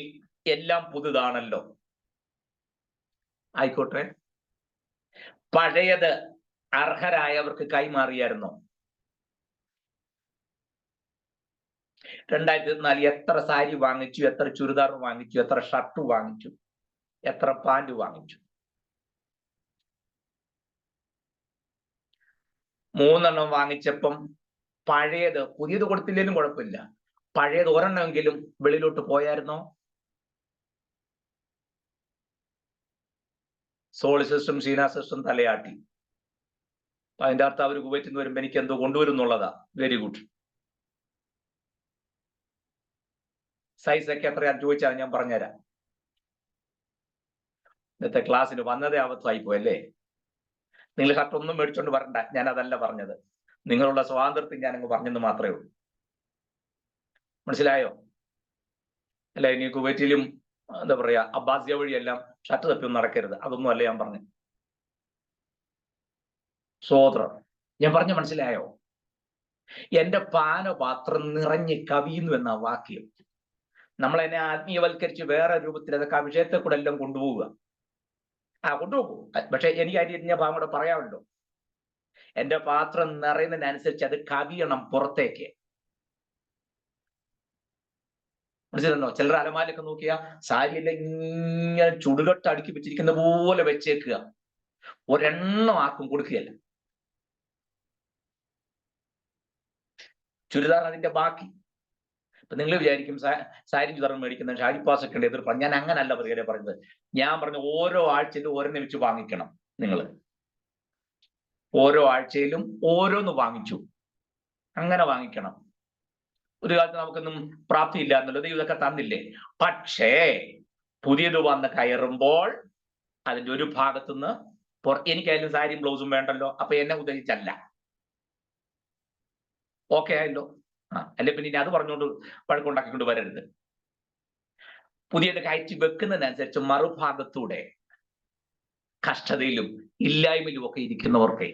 എല്ലാം പുതുതാണല്ലോ. ആയിക്കോട്ടെ. പഴയത് അർഹരായവർക്ക് കൈമാറിയായിരുന്നോ? 2024 എത്ര സാരി വാങ്ങിച്ചു, എത്ര ചുരിദാർ വാങ്ങിച്ചു, എത്ര ഷർട്ട് വാങ്ങിച്ചു, എത്ര പാൻറ് വാങ്ങിച്ചു? 3 വാങ്ങിച്ചപ്പം പഴയത്, പുതിയത് കൊടുത്തില്ലേലും കുഴപ്പമില്ല, പഴയത് ഒരെണ്ണമെങ്കിലും വെളിയിലോട്ട് പോയായിരുന്നോ? സോളി സിസ്റ്റം ഷീന സിസ്റ്റം തലയാട്ടി. അതിൻ്റെ അർത്ഥം അവർ കുവൈറ്റിൽ നിന്ന് വരുമ്പോ എനിക്ക് എന്തോ കൊണ്ടുവരുന്നുള്ളതാ. Very good. സൈസൊക്കെ എത്രയാ ചോദിച്ചാൽ ഞാൻ പറഞ്ഞുതരാം. ഇന്നത്തെ ക്ലാസ്സിന് വന്നതേ അബദ്ധമായി പോയല്ലേ? നിങ്ങൾ ഷർട്ടൊന്നും മേടിച്ചോണ്ട് വരണ്ട, ഞാൻ അതല്ല പറഞ്ഞത്. നിങ്ങളുള്ള സ്വാതന്ത്ര്യത്തിൽ ഞാനങ്ങ് പറഞ്ഞെന്ന് മാത്രമേ ഉള്ളൂ. മനസ്സിലായോ? അല്ല, ഇനി കുവൈറ്റിലും എന്താ പറയാ അബ്ബാസിയ വഴിയെല്ലാം ഷർട്ട് തപ്പിയൊന്നും നടക്കരുത്. അതൊന്നും അല്ല ഞാൻ പറഞ്ഞു. സ്തോത്രം. ഞാൻ പറഞ്ഞ മനസ്സിലായോ? എന്റെ പാനപാത്രം നിറഞ്ഞ് കവിയുന്നു എന്ന വാക്യം. നമ്മളെന്നെ ആത്മീയവൽക്കരിച്ച് വേറെ രൂപത്തിൽ അതൊക്കെ ആ വിഷയത്തെ കൂടെ എല്ലാം കൊണ്ടുപോവുക. കൊണ്ടുപോകും. പക്ഷെ എനിക്ക് അതിന് ഞാൻ ഭാഗം കൂടെ പറയാമല്ലോ. എന്റെ പാത്രം നിറയുന്നതിനനുസരിച്ച് അത് കവിയണം പുറത്തേക്ക്. മനസ്സിലുണ്ടോ? ചിലർ അലമാരൊക്കെ നോക്കിയാ സാരിയെല്ലാം ഇങ്ങനെ ചുടുകട്ട് അടുക്കി വെച്ചിരിക്കുന്ന പോലെ വെച്ചേക്കുക. ഒരെണ്ണം ആർക്കും കൊടുക്കുകയല്ല. ചുരിദാർ അതിന്റെ ബാക്കി. ഇപ്പൊ നിങ്ങൾ വിചാരിക്കും സാരി ചുരിദാർ മേടിക്കുന്ന ഷാജിപ്പാസൊക്കെ ഉണ്ട് എതിർപ്പാണ്. ഞാൻ അങ്ങനല്ല പ്രിയരെ പറഞ്ഞത്. ഞാൻ പറഞ്ഞു ഓരോ ആഴ്ചയിലും ഓരോന്ന് വെച്ച് വാങ്ങിക്കണം. നിങ്ങൾ ഓരോ ആഴ്ചയിലും ഓരോന്ന് വാങ്ങിച്ചു, അങ്ങനെ വാങ്ങിക്കണം. ഒരു കാലത്ത് നമുക്കൊന്നും പ്രാപ്തിയില്ല എന്നല്ലോ, ദൈവം ഇതൊക്കെ തന്നില്ലേ. പക്ഷേ പുതിയത് വന്ന് കയറുമ്പോൾ അതിന്റെ ഒരു ഭാഗത്തുനിന്ന് എനിക്കായാലും സാരിയും ബ്ലൗസും വേണ്ടല്ലോ, അപ്പൊ എന്നെ ഉദ്ദേശിച്ചല്ല. ഓക്കെ ആയല്ലോ? അല്ലെ പിന്നെ ഇനി അത് പറഞ്ഞുകൊണ്ട് വഴക്കുണ്ടാക്കിക്കൊണ്ട് വരരുത്. പുതിയത് കയറ്റി വെക്കുന്നതിനനുസരിച്ച് മറുഭാഗത്തൂടെ കഷ്ടതയിലും ഇല്ലായ്മയിലും ഒക്കെ ഇരിക്കുന്നവർക്ക്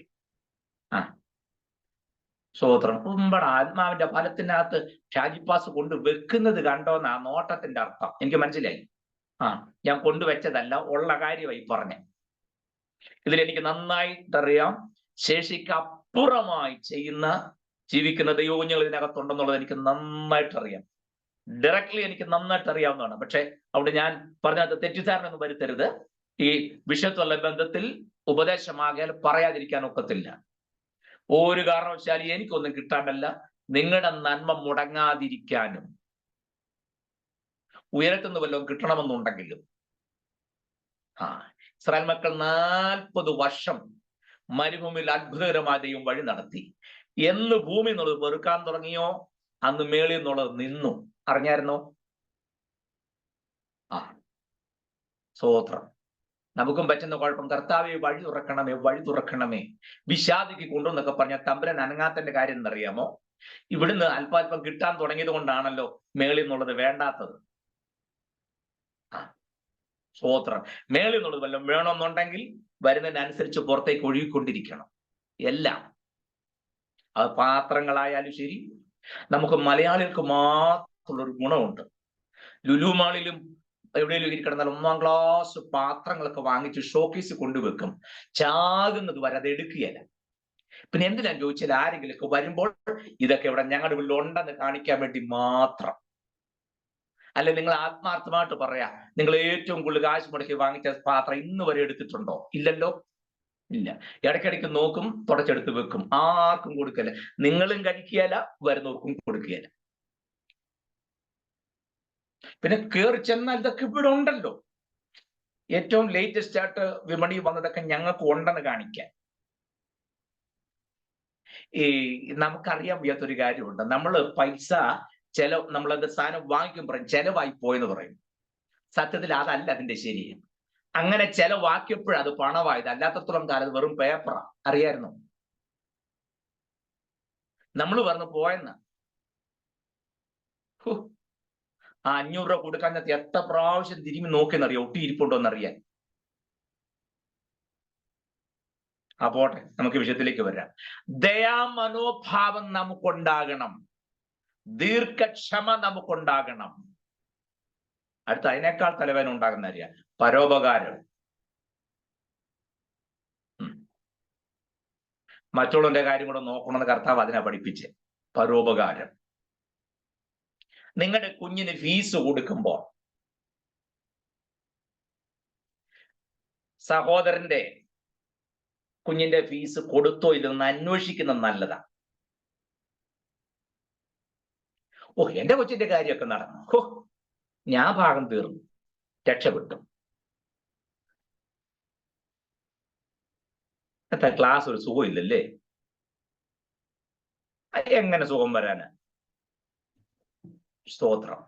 സ്തോത്രം. നമ്മുടെ ആത്മാവിന്റെ ഫലത്തിനകത്ത് ഷാജിപ്പാസ് കൊണ്ട് വെക്കുന്നത് കണ്ടോന്നാ നോട്ടത്തിന്റെ അർത്ഥം. എനിക്ക് മനസ്സിലായി. ഞാൻ കൊണ്ടുവച്ചതല്ല, ഉള്ള കാര്യമായി പറഞ്ഞേ. ഇതിലെനിക്ക് നന്നായിട്ടറിയാം ശേഷിക്കപ്പുറമായി ജീവിക്കുന്ന ദൈവകുഞ്ഞുങ്ങൾ ഇതിനകത്തുണ്ടെന്നുള്ളത് എനിക്ക് നന്നായിട്ടറിയാം. ഡയറക്ട്ലി എനിക്ക് നന്നായിട്ട് അറിയാവുന്നതാണ്. പക്ഷെ അവിടെ ഞാൻ പറഞ്ഞത് തെറ്റിദ്ധാരണയൊന്നും വരുത്തരുത്. ഈ വിഷയത്തുള്ള ബന്ധത്തിൽ ഉപദേശമാകിയാൽ പറയാതിരിക്കാൻ ഒക്കത്തില്ല. ഒരു കാരണവശാലും എനിക്കൊന്നും കിട്ടാണ്ടല്ല, നിങ്ങളുടെ നന്മ മുടങ്ങാതിരിക്കാനും ഉയരത്തുനിന്ന് വല്ലതും കിട്ടണമെന്നുണ്ടെങ്കിലും. ഇസ്രായേൽ മക്കൾ 40 വർഷം മരുഭൂമിയിൽ അത്ഭുതകരമായ ദൈവം വഴി നടത്തി. എന്ന് ഭൂമി എന്നുള്ളത് വെറുക്കാൻ തുടങ്ങിയോ അന്ന് മേളിൽ നിന്നുള്ളത് നിന്നു. അറിഞ്ഞായിരുന്നോ? സ്തോത്രം. നമുക്കും പറ്റുന്ന കുഴപ്പം, കർത്താവെ വഴി തുറക്കണമേ, വഴി തുറക്കണമേ, വിഷാദിക്ക് കൊണ്ടുവന്നൊക്കെ പറഞ്ഞ തമ്പുരാൻ അനങ്ങാത്തന്റെ കാര്യം എന്നറിയാമോ? ഇവിടുന്ന് അല്പാൽപ്പം കിട്ടാൻ തുടങ്ങിയത് കൊണ്ടാണല്ലോ മേളിൽ നിന്നുള്ളത് വേണ്ടാത്തത്. സ്തോത്രം. മേളിൽ നിന്നുള്ളത് വല്ലതും വേണമെന്നുണ്ടെങ്കിൽ വരുന്നതിനനുസരിച്ച് പുറത്തേക്ക് ഒഴുകിക്കൊണ്ടിരിക്കണം എല്ലാം. അത് പാത്രങ്ങളായാലും ശരി. നമുക്ക് മലയാളികൾക്ക് മാത്രമുള്ളൊരു ഗുണമുണ്ട്. ലുലു മാളിലും എവിടെയെങ്കിലും ഇരിക്കണം, 1-ാം ക്ലാസ് പാത്രങ്ങളൊക്കെ വാങ്ങിച്ച് ഷോക്കേസ് കൊണ്ടുവെക്കും. ചാകുന്നത് വരെ അത് എടുക്കുകയല്ല. പിന്നെ എന്തിനാ ചോദിച്ചാൽ ആരെങ്കിലുമൊക്കെ വരുമ്പോൾ ഇതൊക്കെ ഇവിടെ ഞങ്ങളുടെ വീട്ടിൽ ഉണ്ടെന്ന് കാണിക്കാൻ വേണ്ടി മാത്രം. അല്ലെ നിങ്ങൾ ആത്മാർത്ഥമായിട്ട് പറയാ, നിങ്ങൾ ഏറ്റവും കൂടുതൽ കാശ് മുടക്കി വാങ്ങിച്ച പാത്രം ഇന്ന് വരെ എടുത്തിട്ടുണ്ടോ? ഇല്ലല്ലോ. ഇല്ല. ഇടയ്ക്കിടയ്ക്ക് നോക്കും, തുടച്ചെടുത്ത് വെക്കും. ആർക്കും കൊടുക്കല്ല. നിങ്ങളും കഴിക്കുകയല്ല, വരുന്നവർക്കും കൊടുക്കുകയല്ല. പിന്നെ കയറി ചെന്നാൽ ഇതൊക്കെ ഇവിടെ ഉണ്ടല്ലോ. ഏറ്റവും ലേറ്റസ്റ്റ് ആയിട്ട് വിപണി വന്നതൊക്കെ ഞങ്ങൾക്ക് ഉണ്ടെന്ന് കാണിക്കാൻ. ഈ നമുക്കറിയാൻ വയ്യാത്തൊരു കാര്യമുണ്ട്. നമ്മൾ പൈസ നമ്മളത് സാധനം വാങ്ങിക്കും പറയും ചെലവായി പോയെന്ന് പറയും. സത്യത്തിൽ അതല്ല അതിന്റെ ശരി. അങ്ങനെ ചെലവാക്കിയപ്പോഴത് പണമായത്. അല്ലാത്തത്തോളം കാലം അത് വെറും പേപ്പറാ. അറിയായിരുന്നു? നമ്മൾ പറഞ്ഞു പോയെന്ന്. ആ 500 രൂപ കൊടുക്കാൻ എത്ര പ്രാവശ്യം തിരിഞ്ഞ് നോക്കിയെന്നറിയാം, ഒട്ടിയിരിപ്പുണ്ടോ എന്നറിയാൻ. ആ പോട്ടെ, നമുക്ക് വിഷയത്തിലേക്ക് വരാം. ദയാമനോഭാവം നമുക്കുണ്ടാകണം, ദീർഘക്ഷമ നമുക്കുണ്ടാകണം. അടുത്ത അതിനേക്കാൾ തലവേദന ഉണ്ടാകുന്ന അറിയാം, പരോപകാരം. മറ്റുള്ളവന്റെ കാര്യം കൂടെ നോക്കണമെന്ന് കർത്താവ് അതിനെ പഠിപ്പിച്ച്. പരോപകാരം. നിങ്ങളുടെ കുഞ്ഞിന് ഫീസ് കൊടുക്കുമ്പോൾ സഹോദരന്റെ കുഞ്ഞിന്റെ ഫീസ് കൊടുത്തോ ഇല്ലെന്ന് അന്വേഷിക്കുന്നത് നല്ലതാ. എന്റെ കൊച്ചിന്റെ കാര്യമൊക്കെ നടന്നു, ഞാൻ ഭാഗം തീർന്നു, രക്ഷപ്പെട്ടു. ക്ലാസ് ഒരു സുഖം ഇല്ലല്ലേ? എങ്ങനെ സുഖം വരാന്? സ്തോത്രം.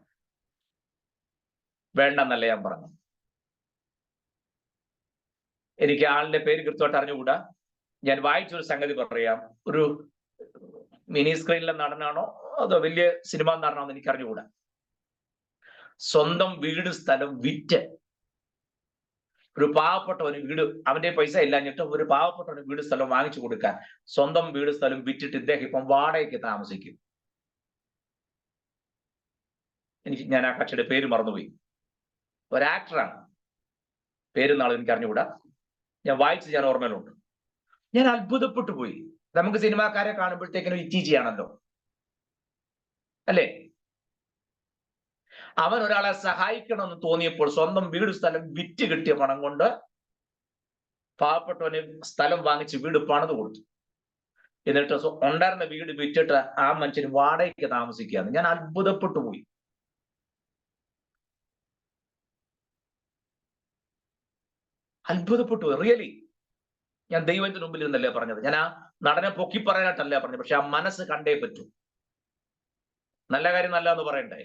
വേണ്ടെന്നല്ല ഞാൻ പറഞ്ഞു. എനിക്ക് ആളിന്റെ പേര് കൃത്യമായിട്ട് അറിഞ്ഞുകൂടാ. ഞാൻ വായിച്ചൊരു സംഗതി പറയാം. ഒരു മിനി സ്ക്രീനിലെ നടനാണോ അതോ വലിയ സിനിമ നടനാണോ എന്ന് എനിക്ക് അറിഞ്ഞുകൂടാ. സ്വന്തം വീട് സ്ഥലം വിറ്റ് ഒരു പാവപ്പെട്ടവന് വീട്, അവന്റെ പൈസ ഇല്ലാഞ്ഞിട്ട് ഒരു പാവപ്പെട്ടവന് വീട് സ്ഥലം വാങ്ങിച്ചു കൊടുക്കാൻ സ്വന്തം വീട് സ്ഥലം വിറ്റിട്ട് ഇദ്ദേഹം ഇപ്പം വാടകയ്ക്ക് താമസിക്കും. ഞാൻ ആ കക്ഷിയുടെ പേര് മറന്നുപോയി. ഒരു ആക്ടറാണ്, പേര് നാളെ എനിക്ക് അറിഞ്ഞുകൂടാ. ഞാൻ വായിച്ചത് ഞാൻ ഓർമ്മയിലുണ്ട്. ഞാൻ അത്ഭുതപ്പെട്ടു പോയി. നമുക്ക് സിനിമാക്കാരെ കാണുമ്പോഴത്തേക്കിനും ഇറ്റീച്ചിയാണല്ലോ അല്ലേ? അവൻ ഒരാളെ സഹായിക്കണമെന്ന് തോന്നിയപ്പോൾ സ്വന്തം വീട് സ്ഥലം വിറ്റ് കിട്ടിയ പണം കൊണ്ട് പാവപ്പെട്ടവന് സ്ഥലം വാങ്ങിച്ച് വീട് പണിത് കൊടുത്തു. എന്നിട്ട് ഉണ്ടായിരുന്ന വീട് വിറ്റിട്ട് ആ മനുഷ്യന് വാടകയ്ക്ക് താമസിക്കുകയാണ്. ഞാൻ അത്ഭുതപ്പെട്ടു പോയി. അത്ഭുതപ്പെട്ടു, റിയലി. ഞാൻ ദൈവത്തിന് മുമ്പിൽ ഇരുന്നല്ലേ പറഞ്ഞത്. ഞാൻ ആ നടനെ പൊക്കി പറയാനായിട്ടല്ല പറഞ്ഞത്, പക്ഷെ ആ മനസ്സ് കണ്ടേ പറ്റൂ. നല്ല കാര്യം നല്ല എന്ന് പറയണ്ടേ?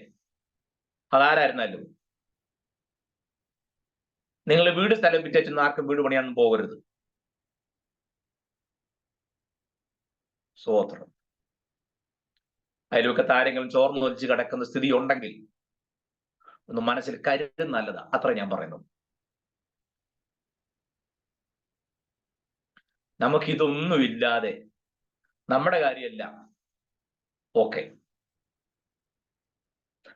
അതാരായിരുന്നാലും നിങ്ങൾ വീട് സ്ഥലം വിറ്റേച്ചൊന്നും ആർക്കും വീട് പണിയാനൊന്നും പോകരുത്. സ്തോത്രം. അതിലൊക്കെ ആരെങ്കിലും ചോർന്നു വലിച്ച് കിടക്കുന്ന സ്ഥിതി ഉണ്ടെങ്കിൽ ഒന്ന് മനസ്സിൽ കരുത്, നല്ലതാ. അത്ര ഞാൻ പറയുന്നു. നമുക്കിതൊന്നുമില്ലാതെ നമ്മുടെ കാര്യമല്ല ഓക്കെ,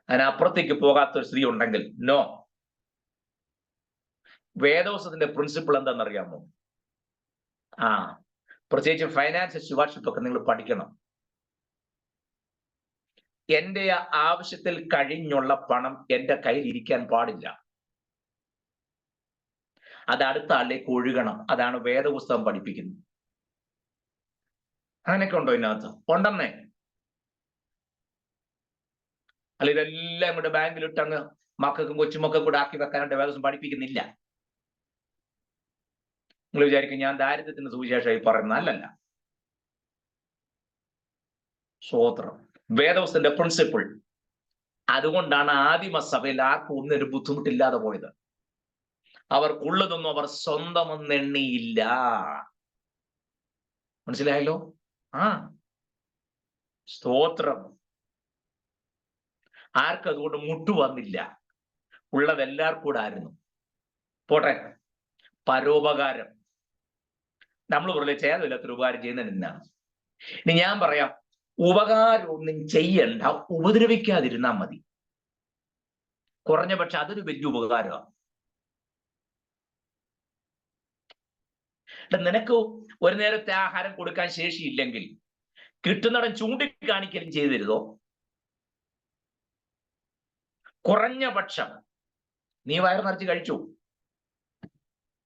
അതിനപ്പുറത്തേക്ക് പോകാത്തൊരു സ്ഥിതി ഉണ്ടെങ്കിൽ നോ. വേദോസത്തിന്റെ പ്രിൻസിപ്പിൾ എന്താണെന്നറിയാമോ? പ്രത്യേകിച്ച് ഫൈനാൻസ് സ്റ്റുവാർഷിപ്പ് ഒക്കെ നിങ്ങൾ പഠിക്കണം. എന്റെ ആവശ്യത്തിൽ കഴിഞ്ഞുള്ള പണം എന്റെ കയ്യിൽ ഇരിക്കാൻ പാടില്ല. അത് അടുത്ത ആളിലേക്ക് ഒഴുകണം. അതാണ് വേദപുസ്തകം പഠിപ്പിക്കുന്നത്. അങ്ങനെയൊക്കെ ഉണ്ടോ ഇതിനകത്ത്? ഉണ്ടെന്നേ. അല്ല ഇതെല്ലാം ഇവിടെ ബാങ്കിലിട്ട് അങ്ങ് മക്കൾക്കും കൊച്ചുമക്കൾക്കും കൂടെ ആക്കി വെക്കാനായിട്ട് വേദപുസ്തകം പഠിപ്പിക്കുന്നില്ല. നിങ്ങൾ വിചാരിക്കും ഞാൻ ദാരിദ്ര്യത്തിന് സുവിശേഷമായി പറയുന്നത്. അല്ലല്ല. സ്തോത്രം. വേദപുസ്തകത്തിന്റെ പ്രിൻസിപ്പിൾ. അതുകൊണ്ടാണ് ആദിമ സഭയിൽ ആർക്കും ഒന്നൊരു ബുദ്ധിമുട്ടില്ലാതെ പോയത്. അവർക്കുള്ളതൊന്നും അവർ സ്വന്തമെന്നെണ്ണിയില്ല. മനസ്സിലായല്ലോ? സ്തോത്രം. ആർക്കും അതുകൊണ്ട് മുട്ടു വന്നില്ല. ഉള്ളത് എല്ലാവർക്കും കൂടെ ആയിരുന്നു. പോട്ടെ. പരോപകാരം. നമ്മൾ പറഞ്ഞ ചെയ്യാതില്ലാത്തൊരു ഉപകാരം ചെയ്യുന്നതിന് എന്നാണ്. ഇനി ഞാൻ പറയാം, ഉപകാരം ഒന്നും ചെയ്യണ്ട, ഉപദ്രവിക്കാതിരുന്നാൽ മതി. കുറഞ്ഞ പക്ഷെ അതൊരു വലിയ ഉപകാരമാണ്. നിനക്ക് ഒരു നേരത്തെ ആഹാരം കൊടുക്കാൻ ശേഷിയില്ലെങ്കിൽ കിട്ടുന്നിടം ചൂണ്ടിക്കാണിക്കലും ചെയ്തിരുതോ? കുറഞ്ഞ പക്ഷം നീ വയറ് നിറച്ച് കഴിച്ചു,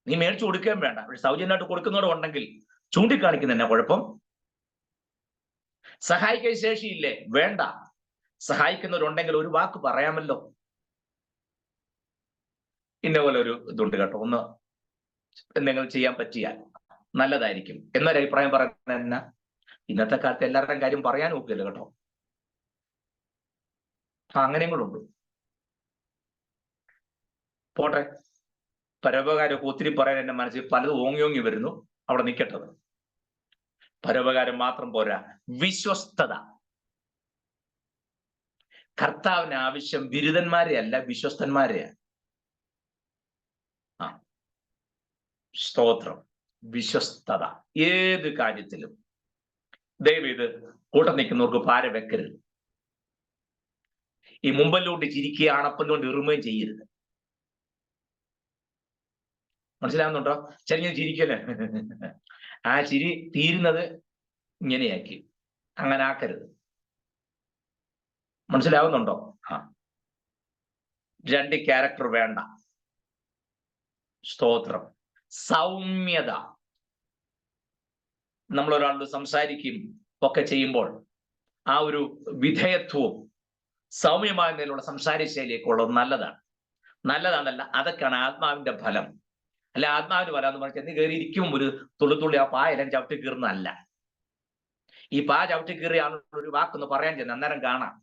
നീ മേടിച്ചു കൊടുക്കുകയും വേണ്ട, സൗജന്യമായിട്ട് കൊടുക്കുന്നവരുണ്ടെങ്കിൽ ചൂണ്ടിക്കാണിക്കുന്ന കുഴപ്പം? സഹായിക്കാൻ ശേഷിയില്ലേ? വേണ്ട, സഹായിക്കുന്നവരുണ്ടെങ്കിൽ ഒരു വാക്ക് പറയാമല്ലോ. ഇന്ന പോലെ ഒരു ഇതുണ്ട് കേട്ടോ, ഒന്ന് എന്തെങ്കിലും ചെയ്യാൻ പറ്റിയാൽ നല്ലതായിരിക്കും എന്നൊരു അഭിപ്രായം പറയുന്നത് തന്നെ. ഇന്നത്തെ കാലത്ത് എല്ലാവരുടെയും കാര്യം പറയാൻ നോക്കില്ല കേട്ടോ. അങ്ങനെയും കൂടെ ഉണ്ട്. പോട്ടെ, പരോപകാരം ഒത്തിരി പറയാൻ എന്റെ മനസ്സിൽ പലതും ഓങ്ങി വരുന്നു. അവിടെ നിൽക്കട്ടത്. പരോപകാരം മാത്രം പോരാ, വിശ്വസ്തത. കർത്താവിന് ആവശ്യം ബിരുദന്മാരെ അല്ല, വിശ്വസ്തന്മാരെയാണ്. സ്തോത്രം. വിശ്വസ്തത ഏത് കാര്യത്തിലും. ദയവ് ഇത് കൂട്ടം നിൽക്കുന്നവർക്ക് പാര വെക്കരുത്. ഈ മുമ്പല്ലോണ്ട് ചിരിക്കുക, അണപ്പല്ലോണ്ട് ഇറുമയും ചെയ്യരുത്. മനസ്സിലാവുന്നുണ്ടോ? ചെറിയ ചിരിക്കല്ലേ, ആ ചിരി തീരുന്നത് ഇങ്ങനെയാക്കി. അങ്ങനെ ആക്കരുത്. മനസ്സിലാവുന്നുണ്ടോ? രണ്ട് ക്യാരക്ടർ വേണ്ട. സ്തോത്രം. സൗമ്യത. നമ്മളൊരാളോട് സംസാരിക്കും ഒക്കെ ചെയ്യുമ്പോൾ ആ ഒരു വിധേയത്വവും സൗമ്യമായ നിലയിലുള്ള സംസാര ശൈലിയൊക്കെ ഉള്ളത് നല്ലതാണ്. നല്ലതാണല്ല, അതൊക്കെയാണ് ആത്മാവിന്റെ ഫലം. അല്ല, ആത്മാവിന്റെ ഫലം എന്ന് പറഞ്ഞാൽ നീ കയറിയിരിക്കും ഒരു തുള്ളി ആ പായെല്ലാം ചവിട്ടി കീറുന്നതല്ല. ഈ പാ ചവിട്ടി കീറിയ ആളൊരു വാക്കൊന്ന് പറയാൻ ചെന്ന് അന്നേരം കാണാം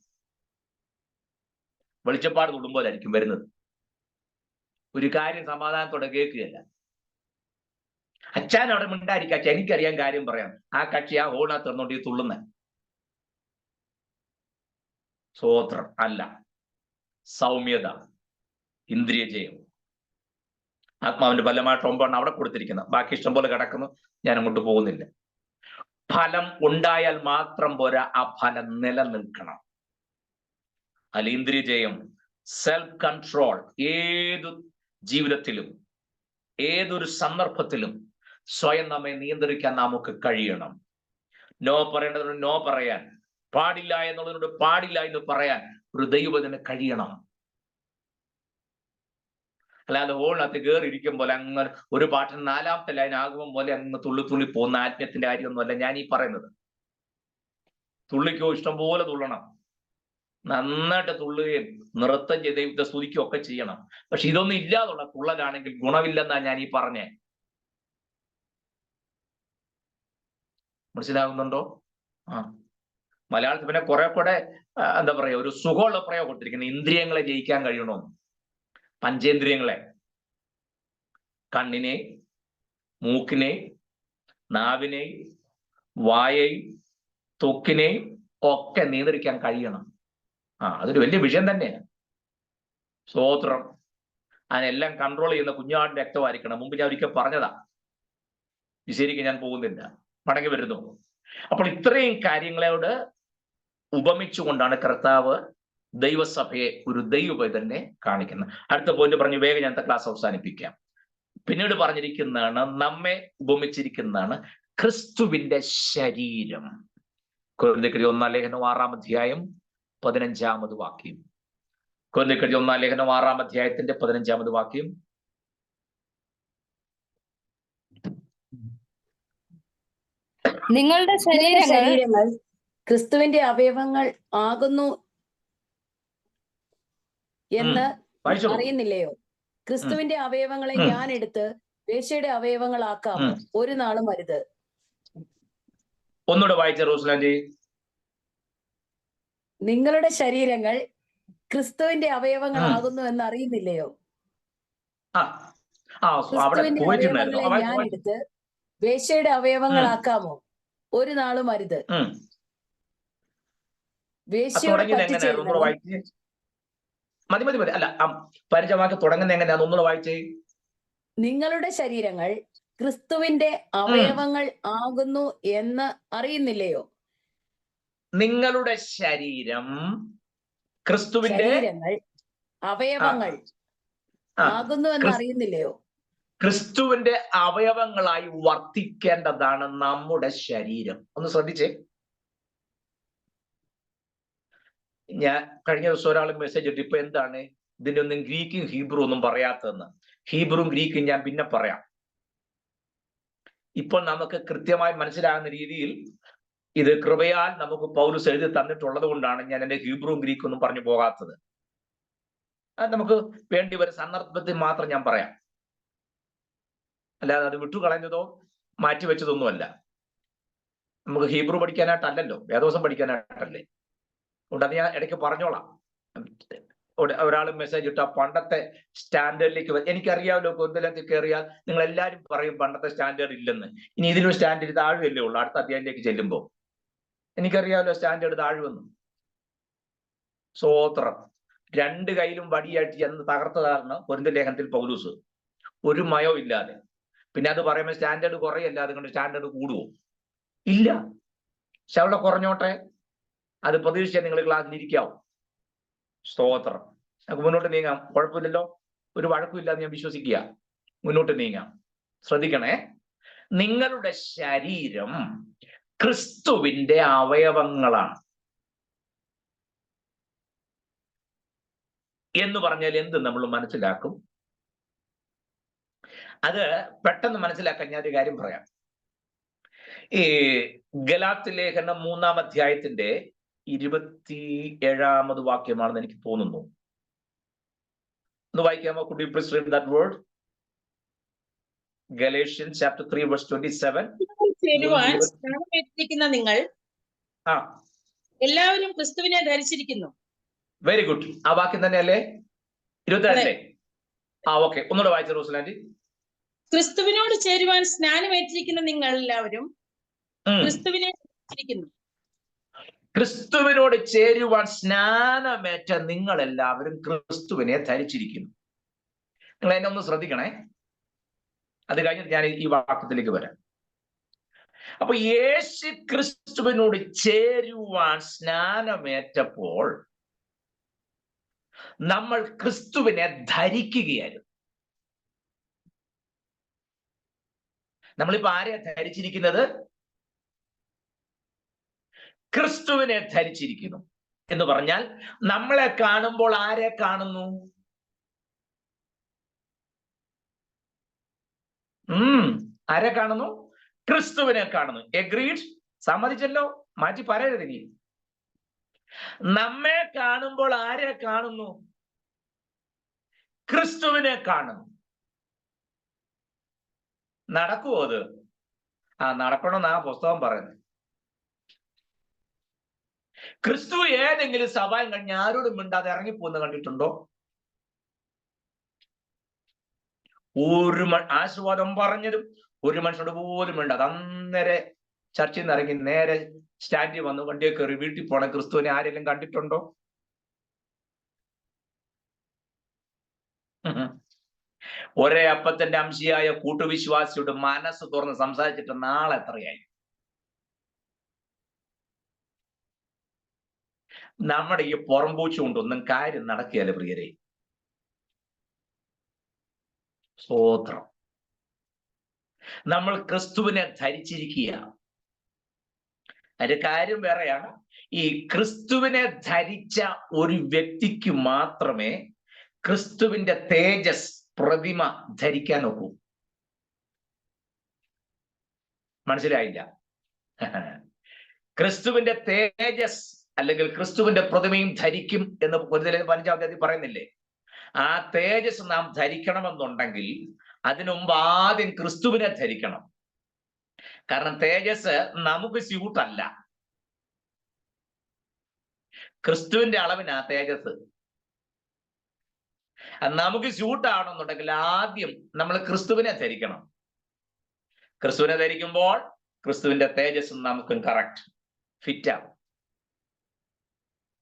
വെളിച്ചപ്പാട് തുള്ളുമ്പോഴായിരിക്കും വരുന്നത്. ഒരു കാര്യം സമാധാനത്തോടെ കേൾക്കുകയല്ല. അച്ഛൻ അവിടെ മിണ്ടായിരിക്കും, അച്ഛൻ എനിക്കറിയാൻ കാര്യം പറയാം. ആ കക്ഷി ആ ഹോളിനകത്ത് തുറന്നോണ്ട് ഈ തുള്ളുന്ന സ്തോത്രം അല്ല. സൗമ്യത, ഇന്ദ്രിയ ജയം, ആത്മാവിന്റെ ഫലമായിട്ട് 9 അവിടെ കൊടുത്തിരിക്കുന്നത്. ബാക്കി ഇഷ്ടം പോലെ കിടക്കുന്നു, ഞാൻ അങ്ങോട്ട് പോകുന്നില്ല. ഫലം ഉണ്ടായാൽ മാത്രം പോരാ, ആ ഫലം നിലനിൽക്കണം. അല്ല, ഇന്ദ്രിയ ജയം, സെൽഫ് കൺട്രോൾ. ഏതു ജീവിതത്തിലും ഏതൊരു സന്ദർഭത്തിലും സ്വയം നമ്മെ നിയന്ത്രിക്കാൻ നമുക്ക് കഴിയണം. നോ പറയേണ്ടതിനോട് നോ പറയാൻ, പാടില്ല എന്നുള്ളതിനോട് പാടില്ല എന്ന് പറയാൻ ഒരു ദൈവത്തിന് കഴിയണം. അല്ലാതെ ഹോളിനകത്ത് കയറി ഇരിക്കും പോലെ അങ്ങനെ ഒരു പാട്ടിന് 4ാമത്തെ ലൈൻ ആകുമ്പോൾ പോലെ അങ്ങ് തുള്ളി പോകുന്ന ആത്മീയത്തിന്റെ കാര്യമൊന്നുമല്ല ഞാൻ ഈ പറയുന്നത്. തുള്ളിക്കോ, ഇഷ്ടം പോലെ തുള്ളണം, നന്നായിട്ട് തുള്ളുകയും നൃത്തം ചെയ്ത് ദൈവത്തെ സ്തുതിക്കുകയും ഒക്കെ ചെയ്യണം. പക്ഷെ ഇതൊന്നും ഇല്ലാതുള്ള തുള്ളലാണെങ്കിൽ ഗുണമില്ലെന്നാ ഞാൻ ഈ പറഞ്ഞേ. മനസ്സിലാകുന്നുണ്ടോ? മലയാളത്തിൽ പിന്നെ കുറെ കൂടെ എന്താ പറയാ, ഒരു സുഖമുള്ള പ്രയോഗം കൊടുത്തിരിക്കുന്നത് ഇന്ദ്രിയങ്ങളെ ജയിക്കാൻ കഴിയണമെന്ന്. പഞ്ചേന്ദ്രിയങ്ങളെ, കണ്ണിനെ, മൂക്കിനെ, നാവിനെ, വായയും ത്വക്കിനെയും ഒക്കെ നിയന്ത്രിക്കാൻ കഴിയണം. അതൊരു വലിയ വിഷയം തന്നെയാണ്. സ്തോത്രം. അതിനെല്ലാം കൺട്രോൾ ചെയ്യുന്ന കുഞ്ഞാടിന്റെ രക്തമായിരിക്കണം. മുമ്പ് ഞാൻ ഒരിക്കൽ പറഞ്ഞതാ, ശരിക്കും ഞാൻ പോകുന്നില്ല, മടങ്ങി വരുന്നു. അപ്പോൾ ഇത്രയും കാര്യങ്ങളോട് ഉപമിച്ചുകൊണ്ടാണ് കർത്താവ് ദൈവസഭയെ ഒരു ദൈവപൈതലിനെ കാണിക്കുന്നത്. അടുത്ത പോയിന്റ് പറഞ്ഞു വേഗം ഞാൻ ക്ലാസ് അവസാനിപ്പിക്കാം. പിന്നീട് പറഞ്ഞിരിക്കുന്നതാണ്, നമ്മെ ഉപമിച്ചിരിക്കുന്നതാണ് ക്രിസ്തുവിന്റെ ശരീരം. കൊരിന്ത്യർ 1 ലേഖനം 6-ാം അധ്യായം 15-ാമത് വാക്യം. കൊരിന്ത്യർ 1 ലേഖനം 6-ാം അധ്യായത്തിന്റെ 15-ാമത് വാക്യം. നിങ്ങളുടെ ശരീരങ്ങൾ ക്രിസ്തുവിന്റെ അവയവങ്ങൾ ആകുന്നു എന്ന് അറിയുന്നില്ലയോ? ക്രിസ്തുവിന്റെ അവയവങ്ങളെ ഞാൻ എടുത്ത് വേശ്യയുടെ അവയവങ്ങളാക്കാമോ? ഒരു നാളും അരുത്. ഒന്നുകൂടെ വായിച്ച റോസ്ലാൻഡി. നിങ്ങളുടെ ശരീരങ്ങൾ ക്രിസ്തുവിന്റെ അവയവങ്ങളാകുന്നു എന്ന് അറിയുന്നില്ലയോ? ക്രിസ്തുവിന്റെ അവയവങ്ങളെ ഞാൻ എടുത്ത് വേശ്യയുടെ അവയവങ്ങളാക്കാമോ? ഒരു നാളും അരുത്. വേശ്യയോട് മതി അല്ല, പരിചയമാക്കി തുടങ്ങുന്ന എങ്ങനെയാ? ഒന്നുകൂടെ വായിച്ചേ. നിങ്ങളുടെ ശരീരങ്ങൾ ക്രിസ്തുവിന്റെ അവയവങ്ങൾ ആകുന്നു എന്ന് അറിയുന്നില്ലയോ? നിങ്ങളുടെ ശരീരം ക്രിസ്തുവിന്റെ അവയവങ്ങൾ ആകുന്നു എന്ന് അറിയുന്നില്ലയോ? ക്രിസ്തുവിന്റെ അവയവങ്ങളായി വർത്തിക്കേണ്ടതാണ് നമ്മുടെ ശരീരം. ഒന്ന് ശ്രദ്ധിച്ചേ. ഞാൻ കഴിഞ്ഞ ദിവസം ഒരാൾ മെസ്സേജ് ഇട്ട്, ഇപ്പൊ എന്താണ് ഇതിന്റെ ഒന്നും ഗ്രീക്കും ഹീബ്രു ഒന്നും പറയാത്തതെന്ന്. ഹീബ്രുവും ഗ്രീക്കും ഞാൻ പിന്നെ പറയാം. ഇപ്പോൾ നമുക്ക് കൃത്യമായി മനസ്സിലാകുന്ന രീതിയിൽ ഇത് കൃപയാൽ നമുക്ക് പൗലോസ് എഴുതി തന്നിട്ടുള്ളത് കൊണ്ടാണ് ഞാൻ എന്റെ ഹീബ്രുവും ഗ്രീക്കും ഒന്നും പറഞ്ഞു പോകാത്തത്. അത് നമുക്ക് വേണ്ടി വരുന്ന സന്ദർഭത്തിൽ മാത്രം ഞാൻ പറയാം, അല്ലാതെ അത് വിട്ടുകളഞ്ഞതോ മാറ്റിവെച്ചതൊന്നുമല്ല. നമുക്ക് ഹീബ്രു പഠിക്കാനായിട്ടല്ലല്ലോ, വേദോസം പഠിക്കാനായിട്ടല്ലേ. അതുകൊണ്ട് അത് ഞാൻ ഇടയ്ക്ക് പറഞ്ഞോളാം. ഒരാൾ മെസ്സേജ് ഇട്ട പണ്ടത്തെ സ്റ്റാൻഡേർഡിലേക്ക് എനിക്കറിയാമല്ലോ, എന്തെല്ലാം കയറിയാൽ നിങ്ങൾ എല്ലാവരും പറയും പണ്ടത്തെ സ്റ്റാൻഡേർഡ് ഇല്ലെന്ന്. ഇനി ഇതിലും സ്റ്റാൻഡേർഡ് താഴുകയല്ലേ ഉള്ളൂ അടുത്ത അധ്യായത്തിലേക്ക് ചെല്ലുമ്പോൾ. എനിക്കറിയാമല്ലോ സ്റ്റാൻഡേർഡ് താഴുമെന്ന്. സ്തോത്രം. രണ്ട് കൈയിലും വടിയായിട്ട് എന്ന് തകർത്തതാണ് കൊരിന്ത്യർ ലേഖനത്തിൽ പൗലൂസ്, ഒരു മയവും ഇല്ലാതെ. പിന്നെ അത് പറയുമ്പോൾ സ്റ്റാൻഡേർഡ് കുറയല്ല, അതുകൊണ്ട് സ്റ്റാൻഡേർഡ് കൂടുവോ? ഇല്ല. പക്ഷെ അവിടെ കുറഞ്ഞോട്ടെ, അത് പ്രതീക്ഷിച്ചാൽ നിങ്ങൾ ക്ലാസ്സിലിരിക്കാവും. സ്തോത്രം. നമുക്ക് മുന്നോട്ട് നീങ്ങാം, കുഴപ്പമില്ലല്ലോ, ഒരു വഴക്കുമില്ലാന്ന് ഞാൻ വിശ്വസിക്കുക. മുന്നോട്ട് നീങ്ങാം. ശ്രദ്ധിക്കണേ, നിങ്ങളുടെ ശരീരം ക്രിസ്തുവിന്റെ അവയവങ്ങളാണ് എന്ന് പറഞ്ഞാൽ എന്ത് നമ്മൾ മനസ്സിലാക്കും? അത് പെട്ടെന്ന് മനസ്സിലാക്കാൻ ഞാൻ ഒരു കാര്യം പറയാം. ഈ ഗലാത്യ ലേഖനം 3-ാം അധ്യായത്തിന്റെ 27-ാമത് വാക്യമാണെന്ന് എനിക്ക് തോന്നുന്നു. ഒന്ന് വായിക്കാമോ? Could you please read that word? Galatians chapter 3 verse 27. നിങ്ങൾ എല്ലാവരും ക്രിസ്തുവിനെ ധരിച്ചിരിക്കുന്നു. Very good. ആ വാക്യം തന്നെയല്ലേ? 27 ഓക്കെ, ഒന്നുകൂടെ വായിച്ച റോസ്ലാൻഡ്. ക്രിസ്തുവിനോട് ചേരുവാൻ സ്നാനമേറ്റിരിക്കുന്ന നിങ്ങൾ എല്ലാവരും ക്രിസ്തുവിനെ ധരിച്ചിരിക്കുന്നു. ക്രിസ്തുവിനോട് ചേരുവാൻ സ്നാനമേറ്റ നിങ്ങൾ എല്ലാവരും ക്രിസ്തുവിനെ ധരിച്ചിരിക്കുന്നു. നിങ്ങൾ എന്നെ ഒന്ന് ശ്രദ്ധിക്കണേ, അത് കഴിഞ്ഞിട്ട് ഞാൻ ഈ വാക്യത്തിലേക്ക് വരാം. അപ്പൊ യേശു ക്രിസ്തുവിനോട് ചേരുവാൻ സ്നാനമേറ്റപ്പോൾ നമ്മൾ ക്രിസ്തുവിനെ ധരിക്കുകയായിരുന്നു. നമ്മളിപ്പോ ആരെയാ ധരിച്ചിരിക്കുന്നത്? ക്രിസ്തുവിനെ ധരിച്ചിരിക്കുന്നു എന്ന് പറഞ്ഞാൽ നമ്മളെ കാണുമ്പോൾ ആരെ കാണുന്നു? ആരെ കാണുന്നു? ക്രിസ്തുവിനെ കാണുന്നു. എഗ്രീഡ്? സമ്മതിച്ചല്ലോ, മാറ്റി പറയരുത് ഇനി. നമ്മെ കാണുമ്പോൾ ആരെ കാണുന്നു? ക്രിസ്തുവിനെ കാണുന്നു. നടക്കുവോ അത്? നടക്കണമെന്ന് ആ പുസ്തകം പറയുന്നത്. ക്രിസ്തു ഏതെങ്കിലും സഭായം കഴിഞ്ഞ് ആരോടും മിണ്ടാതെ ഇറങ്ങിപ്പോകുന്ന കണ്ടിട്ടുണ്ടോ? ഒരു ആശീർവാദം പറഞ്ഞതും ഒരു മനുഷ്യനോട് പോലും മിണ്ടാതെ അന്നേരെ ചർച്ചയിൽ നിന്ന് ഇറങ്ങി നേരെ സ്റ്റാൻഡിൽ വന്ന് വണ്ടിയെ കയറി വീട്ടിൽ പോണ ക്രിസ്തുവിനെ ആരെങ്കിലും കണ്ടിട്ടുണ്ടോ? ഒരേ അപ്പത്തിന്റെ അംശിയായ കൂട്ടുവിശ്വാസിയോട് മനസ്സ് തുറന്ന് സംസാരിച്ചിട്ട് നാളെ എത്രയായി? നമ്മുടെ ഈ പുറംപൂച്ച കൊണ്ടൊന്നും കാര്യം നടക്കുകയല്ല പ്രിയരെ. സ്തോത്രം. നമ്മൾ ക്രിസ്തുവിനെ ധരിച്ചിരിക്കുക. അതിന്റെ കാര്യം വേറെയാണ്. ഈ ക്രിസ്തുവിനെ ധരിച്ച ഒരു വ്യക്തിക്ക് മാത്രമേ ക്രിസ്തുവിന്റെ തേജസ് പ്രതിമ ധരിക്കാൻ ഒക്കൂ. മനസ്സിലായില്ല? ക്രിസ്തുവിന്റെ തേജസ് അല്ലെങ്കിൽ ക്രിസ്തുവിന്റെ പ്രതിമയും ധരിക്കും എന്ന് 15-ാം അധ്യായത്തിൽ പറയുന്നില്ലേ? ആ തേജസ് നാം ധരിക്കണമെന്നുണ്ടെങ്കിൽ അതിനു മുമ്പ് ആദ്യം ക്രിസ്തുവിനെ ധരിക്കണം. കാരണം തേജസ് നമുക്ക് സ്യൂട്ടല്ല, ക്രിസ്തുവിന്റെ അളവിനാ തേജസ്. നമുക്ക് സ്യൂട്ടാവണമെന്നുണ്ടെങ്കിൽ ആദ്യം നമ്മൾ ക്രിസ്തുവിനെ ധരിക്കണം. ക്രിസ്തുവിനെ ധരിക്കുമ്പോൾ ക്രിസ്തുവിന്റെ തേജസ് നമുക്കും കറക്റ്റ് ഫിറ്റ് ആകും.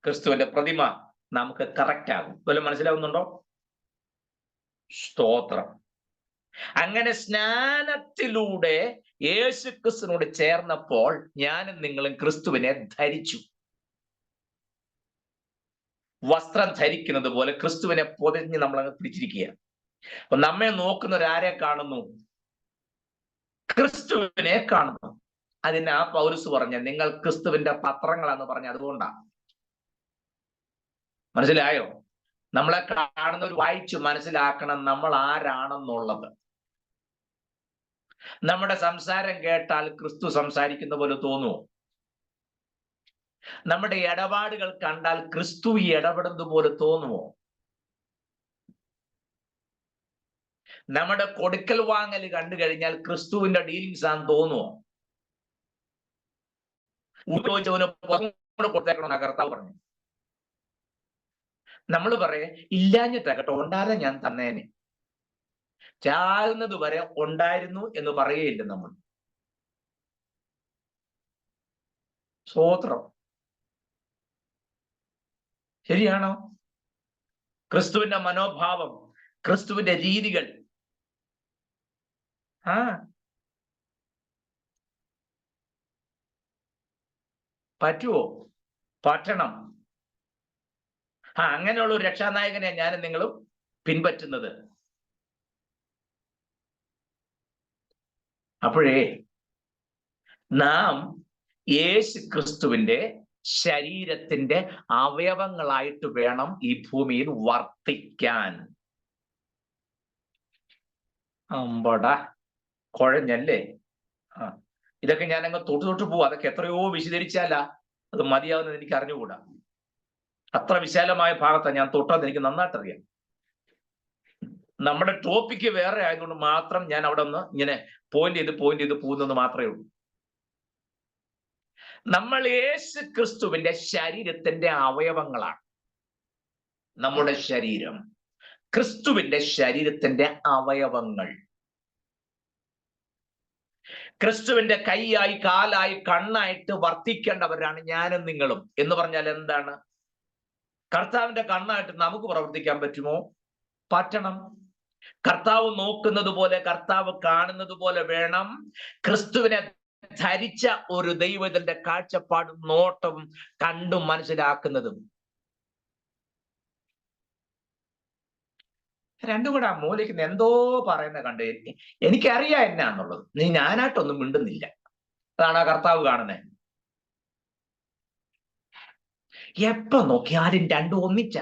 ക്രിസ്തുവിന്റെ പ്രതിമ നമുക്ക് കറക്റ്റ് ആകും. വല്ലതും മനസ്സിലാവുന്നുണ്ടോ? സ്തോത്രം. അങ്ങനെ സ്നാനത്തിലൂടെ യേശു ക്രിസ്തുവിനോട് ചേർന്നപ്പോൾ ഞാനും നിങ്ങളും ക്രിസ്തുവിനെ ധരിച്ചു. വസ്ത്രം ധരിക്കുന്നത് പോലെ ക്രിസ്തുവിനെ പൊതിഞ്ഞ് നമ്മളങ്ങ് പിടിച്ചിരിക്കുക. അപ്പൊ നമ്മെ നോക്കുന്നവരാരെ കാണുന്നു? ക്രിസ്തുവിനെ കാണുന്നു. അതിന് ആ പൗലോസ് പറഞ്ഞ നിങ്ങൾ ക്രിസ്തുവിന്റെ പത്രങ്ങളാന്ന് പറഞ്ഞ അതുകൊണ്ടാണ്. മനസ്സിലായോ? നമ്മളെ കാണുന്നവർ വായിച്ചു മനസ്സിലാക്കണം നമ്മൾ ആരാണെന്നുള്ളത്. നമ്മുടെ സംസാരം കേട്ടാൽ ക്രിസ്തു സംസാരിക്കുന്ന പോലെ തോന്നുമോ? നമ്മുടെ ഇടപാടുകൾ കണ്ടാൽ ക്രിസ്തു ഇടപെടുന്നത് പോലെ തോന്നുമോ? നമ്മുടെ കൊടുക്കൽ വാങ്ങൽ കണ്ടു കഴിഞ്ഞാൽ ക്രിസ്തുവിന്റെ ഡീലിങ്സ് ആണെന്ന് തോന്നുമോ? കൊടുത്തേക്കണമെന്നാ കർത്താവ് പറഞ്ഞു. നമ്മൾ പറയേ ഇല്ലാഞ്ഞിട്ടാ കേട്ടോ, ഉണ്ടാകാൻ ഞാൻ തന്നേനെ. ചാകുന്നത് വരെ ഉണ്ടായിരുന്നു എന്ന് പറയുകയില്ല നമ്മൾ. സ്തോത്രം. ശരിയാണോ? ക്രിസ്തുവിന്റെ മനോഭാവം, ക്രിസ്തുവിന്റെ രീതികൾ. പറ്റുമോ? പറ്റണം. അങ്ങനെയുള്ള ഒരു രക്ഷാനായകനെ ഞാനും നിങ്ങളും പിൻപറ്റുന്നത്. അപ്പോഴേ നാം യേശു ക്രിസ്തുവിന്റെ ശരീരത്തിന്റെ അവയവങ്ങളായിട്ട് വേണം ഈ ഭൂമിയിൽ വർത്തിക്കാൻ. അമ്പടാ കുഴഞ്ഞല്ലേ? ഇതൊക്കെ ഞാൻ അങ്ങ് തൊട്ട് പോവും. അതൊക്കെ എത്രയോ വിശദീകരിച്ചാലാ അത് മതിയാവുന്നത് എനിക്ക് അറിഞ്ഞുകൂടാ. അത്ര വിശാലമായ ഭാഗത്താണ് ഞാൻ തൊട്ടത്, എനിക്ക് നന്നായിട്ടറിയാം. നമ്മുടെ ടോപ്പിക്ക് വേറെ ആയതുകൊണ്ട് മാത്രം ഞാൻ അവിടെ ഒന്ന് ഇങ്ങനെ പോയിന്റ് ചെയ്ത് പോകുന്നത് മാത്രമേ ഉള്ളൂ. നമ്മൾ യേശു ക്രിസ്തുവിന്റെ ശരീരത്തിന്റെ അവയവങ്ങളാണ്. നമ്മുടെ ശരീരം ക്രിസ്തുവിന്റെ ശരീരത്തിന്റെ അവയവങ്ങൾ. ക്രിസ്തുവിന്റെ കൈയായി, കാലായി, കണ്ണായിട്ട് വർത്തിക്കേണ്ടവരാണ് ഞാനും നിങ്ങളും. എന്ന് പറഞ്ഞാൽ എന്താണ്? കർത്താവിന്റെ കണ്ണായിട്ട് നമുക്ക് പ്രവർത്തിക്കാൻ പറ്റുമോ? പറ്റണം. കർത്താവ് നോക്കുന്നത് പോലെ, കർത്താവ് കാണുന്നത് പോലെ വേണം ക്രിസ്തുവിനെ ധരിച്ച ഒരു ദൈവത്തിന്റെ കാഴ്ചപ്പാടും നോട്ടവും കണ്ടും മനസ്സിലാക്കുന്നതും. രണ്ടും കൂടെ ആ മൂലയ്ക്ക് എന്തോ പറയുന്ന കണ്ട് എനിക്കറിയാം എന്നാന്നുള്ളത്. ഞാനായിട്ടൊന്നും മിണ്ടുന്നില്ല. അതാണ് ആ കർത്താവ് കാണുന്നത്. എപ്പോ നോക്കിയാലും രണ്ടും ഒന്നിച്ച.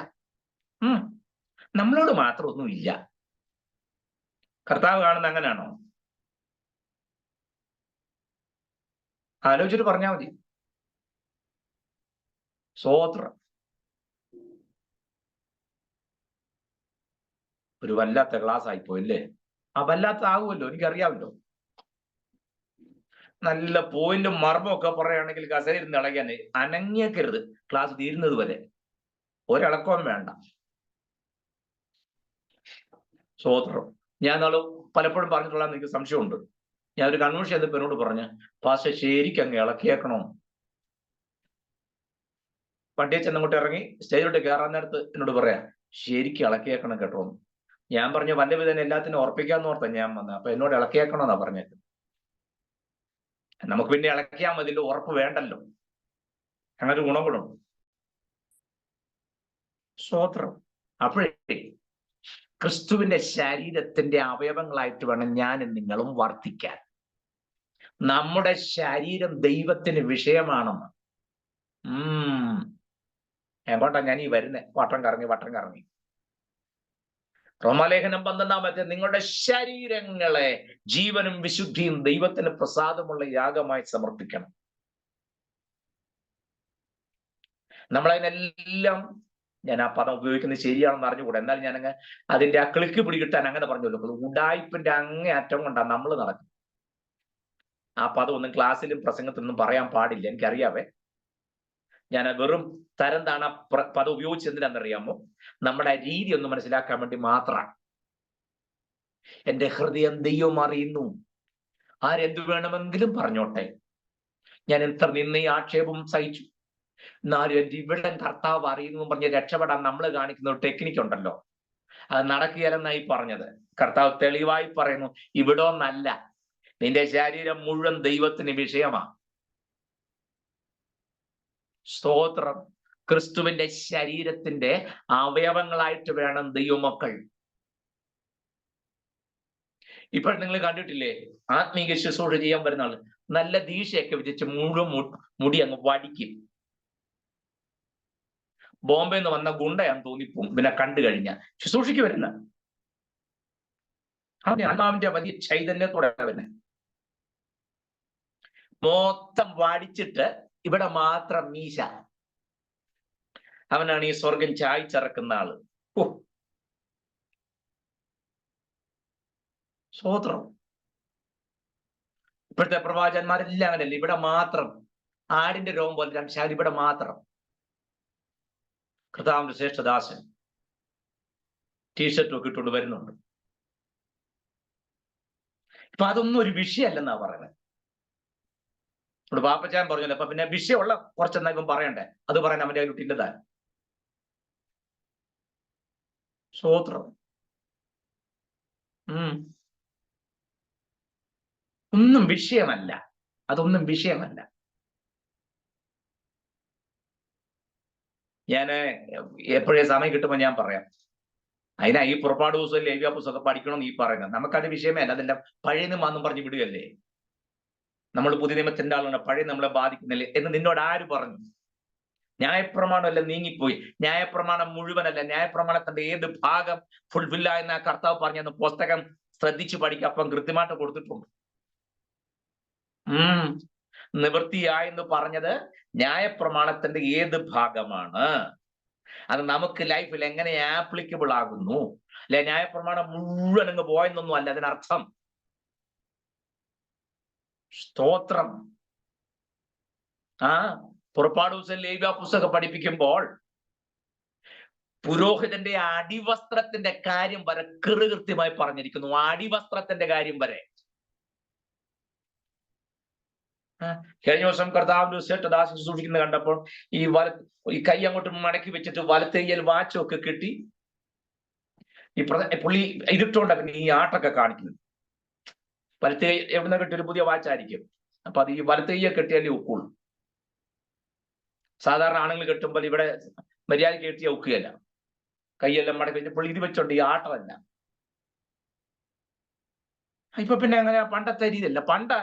നമ്മളോട് മാത്രം ഒന്നും ഇല്ല. കർത്താവ് കാണുന്ന അങ്ങനെയാണോ? ആലോചിച്ചിട്ട് പറഞ്ഞാൽ മതി. സ്തോത്രം. ഒരു വല്ലാത്ത ക്ലാസ് ആയിപ്പോയില്ലേ? വല്ലാത്ത ആകുമല്ലോ, എനിക്കറിയാമല്ലോ. നല്ല പോയിന്റും മർമ്മൊക്കെ പറയുകയാണെങ്കിൽ കസേരയിരുന്ന് ഇളകാൻ അനങ്ങിയേക്കരുത്. ക്ലാസ് തീരുന്നത് വരെ ഒരിളക്കവും വേണ്ട. സ്തോത്രം. ഞാൻ പലപ്പോഴും പറഞ്ഞിട്ടുള്ള എനിക്ക് സംശയമുണ്ട്. ഞാൻ ഒരു കൺവെൻഷൻ ചെയ്തപ്പോൾ എന്നോട് പറഞ്ഞ്, പാസ്റ്റർ ശരിക്കും അങ്ങ് ഇളക്കിയേക്കണോ? വണ്ടിയെ ചെന്നങ്ങോട്ട് ഇറങ്ങി സ്റ്റേജിലോട്ട് കയറാൻ നേരത്ത് എന്നോട് പറയാം, ശരിക്കും ഇളക്കിയേക്കണം കേട്ടോ. ഞാൻ പറഞ്ഞു വല്ല വിധനെ എല്ലാത്തിനും ഉറപ്പിക്കാന്ന് ഓർത്താ ഞാൻ വന്നത്. അപ്പൊ എന്നോട് ഇളക്കിയേക്കണമെന്നാ പറഞ്ഞത്. നമുക്ക് പിന്നെ ഇളക്കിയാൽ മതി, ഉറപ്പ് വേണ്ടല്ലോ. അങ്ങനെ ഒരു ഗുണം കൂടെ ഉണ്ട്. സ്തോത്രം. അപ്പോഴേ ക്രിസ്തുവിന്റെ ശരീരത്തിന്റെ അവയവങ്ങളായിട്ട് വേണം ഞാനും നിങ്ങളും വർത്തിക്കാൻ. നമ്മുടെ ശരീരം ദൈവത്തിന് വിഷയമാണെന്ന്. എങ്ങോട്ടാ ഞാൻ ഈ വരുന്നേ? വട്ടം കറങ്ങി. റോമാലേഖനം 12 നിങ്ങളുടെ ശരീരങ്ങളെ ജീവനും വിശുദ്ധിയും ദൈവത്തിന് പ്രസാദമുള്ള യാഗമായി സമർപ്പിക്കണം. നമ്മളതിനെല്ലാം, ഞാൻ ആ പദം ഉപയോഗിക്കുന്നത് ശരിയാണെന്ന് അറിഞ്ഞുകൂടാ, എന്നാൽ ഞാനങ്ങ് അതിന്റെ ആ ക്ലിക്ക് പിടികിട്ടാൻ അങ്ങനെ പറഞ്ഞല്ലോ. ഉഡായിപ്പിന്റെ അങ്ങേ അറ്റം കൊണ്ടാണ് നമ്മൾ നടക്കുന്നത്. ആ പദം ഒന്നും ക്ലാസ്സിലും പ്രസംഗത്തിലൊന്നും പറയാൻ പാടില്ല, എനിക്കറിയാവേ. ഞാൻ വെറും തരം താണ പദം ഉപയോഗിച്ച് എന്തിനാണെന്നറിയാമോ? നമ്മുടെ രീതി ഒന്ന് മനസ്സിലാക്കാൻ വേണ്ടി മാത്രമാണ്. എന്റെ ഹൃദയം ദൈവം അറിയുന്നു. ആരെന്തു വേണമെങ്കിലും പറഞ്ഞോട്ടെ. ഞാൻ എത്ര നിന്നയും ആക്ഷേപവും സഹിച്ചു, എന്നാലും എന്റെ ഇവിടെ കർത്താവ് അറിയുന്നു പറഞ്ഞ് രക്ഷപ്പെടാൻ നമ്മൾ കാണിക്കുന്ന ഒരു ടെക്നിക്ക് ഉണ്ടല്ലോ, അത് നടക്കുകയല്ലെന്നായി പറഞ്ഞത്. കർത്താവ് തെളിവായി പറയുന്നു, ഇവിടെ ഒന്നല്ല, നിന്റെ ശരീരം മുഴുവൻ ദൈവത്തിന് വിഷയമാണ്. സ്തോത്രം. ക്രിസ്തുവിന്റെ ശരീരത്തിന്റെ അവയവങ്ങളായിട്ട് വേണം ദൈവമക്കൾ. ഇപ്പോൾ നിങ്ങൾ കണ്ടിട്ടില്ലേ, ആത്മീക ശുശ്രൂഷ ചെയ്യാൻ വരുന്ന ആള് നല്ല ദീക്ഷയൊക്കെ വിധിച്ച് മുഴുവൻ മുടി അങ്ങ് വടിക്കും. ബോംബെ നിന്ന് വന്ന ഗുണ്ടയാന്ന് തോന്നിപ്പോവും പിന്നെ കണ്ടു കഴിഞ്ഞാൽ. ശുശ്രൂഷയ്ക്ക് വരുന്ന അവന്റെ ആത്മാവിന്റെ വലിയ ചൈതന്യത്തോടെ വരുന്നത്. മൊത്തം വാടിച്ചിട്ട് ഇവിടെ മാത്രം മീശ. അവനാണ് ഈ സ്വർഗം ചായച്ചിറക്കുന്ന ആള്. സ്തോത്രം. ഇപ്പോഴത്തെ പ്രവാചകന്മാരെല്ലാം അങ്ങനെയല്ല, ഇവിടെ മാത്രം ആടിന്റെ രോമം പോലെ ശാഖ ഇവിടെ മാത്രം. കർത്താവിന്റെ ശ്രേഷ്ഠദാസൻ ടീഷർട്ടും ഒക്കെ ഇട്ടുകൊണ്ട് വരുന്നുണ്ട്. ഇപ്പൊ അതൊന്നും ഒരു വിഷയമല്ലെന്നാ പറയുന്നത്. ഇവിടെ പാപ്പച്ചാൻ പറഞ്ഞല്ലോ, അപ്പൊ പിന്നെ വിഷയമുള്ള കുറച്ചെന്നാ ഇപ്പം പറയണ്ടേ, അത് പറയാൻ അവന്റെ കയ്യിലിട്ടില്ലതാ. സ്തോത്രം. ഒന്നും വിഷയമല്ല, അതൊന്നും വിഷയമല്ല. ഞാന് എപ്പോഴേ സമയം കിട്ടുമ്പോൾ ഞാൻ പറയാം. അതിനാ ഈ പുറപ്പാട് ദിവസവും ലേവ്യ പുസ്തകം പഠിക്കണമെന്ന് ഈ പറയുന്നത്. നമുക്കത് വിഷയമേ അല്ല, അതിന്റെ പഴയ നിമാന്നും പറഞ്ഞ് വിടുകയല്ലേ. നമ്മൾ പുതിയ നിയമത്തിന്റെ ആളാണ്, പഴയ നമ്മളെ ബാധിക്കുന്നില്ലേ എന്ന് നിന്നോട് ആര് പറഞ്ഞു? ന്യായപ്രമാണമല്ല നീങ്ങിപ്പോയി. ന്യായപ്രമാണം മുഴുവനല്ല, ന്യായപ്രമാണത്തിന്റെ ഏത് ഭാഗം ഫുൾഫില്ല എന്ന കർത്താവ് പറഞ്ഞെന്ന് പുസ്തകം ശ്രദ്ധിച്ചു പഠിക്കുക. അപ്പം കൃത്യമായിട്ട് കൊടുത്തിട്ടുണ്ട്. നിവൃത്തിയായെന്ന് പറഞ്ഞത് ന്യായപ്രമാണത്തിന്റെ ഏത് ഭാഗമാണ്, അത് നമുക്ക് ലൈഫിൽ എങ്ങനെ ആപ്ലിക്കബിൾ ആകുന്നു. അല്ലെ ന്യായപ്രമാണം മുഴുവൻ അങ്ങ് പോയെന്നൊന്നും അല്ല അതിനർത്ഥം. സ്തോത്രം. പുറപ്പാട് ദിവസം ലേവ്യ പുസ്തകം പഠിപ്പിക്കുമ്പോൾ പുരോഹിതന്റെ അടിവസ്ത്രത്തിന്റെ കാര്യം വരെ കൃത്യമായി പറഞ്ഞിരിക്കുന്നു. അടിവസ്ത്രത്തിന്റെ കാര്യം വരെ. കഴിഞ്ഞ ദിവസം കർത്താവിന്റെ ശ്രേഷ്ഠദാസൻ സൂക്ഷിക്കുന്നത് കണ്ടപ്പോൾ ഈ കൈ അങ്ങോട്ട് മടക്കി വെച്ചിട്ട് വലത്തേയ്യൽ വാച്ചൊക്കെ കെട്ടി ഈ പുള്ളി ഇതിട്ടോണ്ട പിന്നെ ഈ ആട്ടൊക്കെ കാണിക്കുന്നത്. വലത്തേ എവിടുന്ന കെട്ടി ഒരു പുതിയ വാച്ചായിരിക്കും. അപ്പൊ അത് ഈ വലത്തേയ്യ കെട്ടിയാലേ ഒക്കുള്ളൂ. സാധാരണ ആണുങ്ങൾ കെട്ടുമ്പോൾ ഇവിടെ മര്യാദ കെട്ടിയ ഒക്കുകയല്ല. കൈയെല്ലാം മടക്കി വെച്ച് പുള്ളി ഇത് വെച്ചോണ്ട് ഈ ആട്ടമല്ല. ഇപ്പൊ പിന്നെ അങ്ങനെ പണ്ടത്തെ രീതിയല്ല. പണ്ട്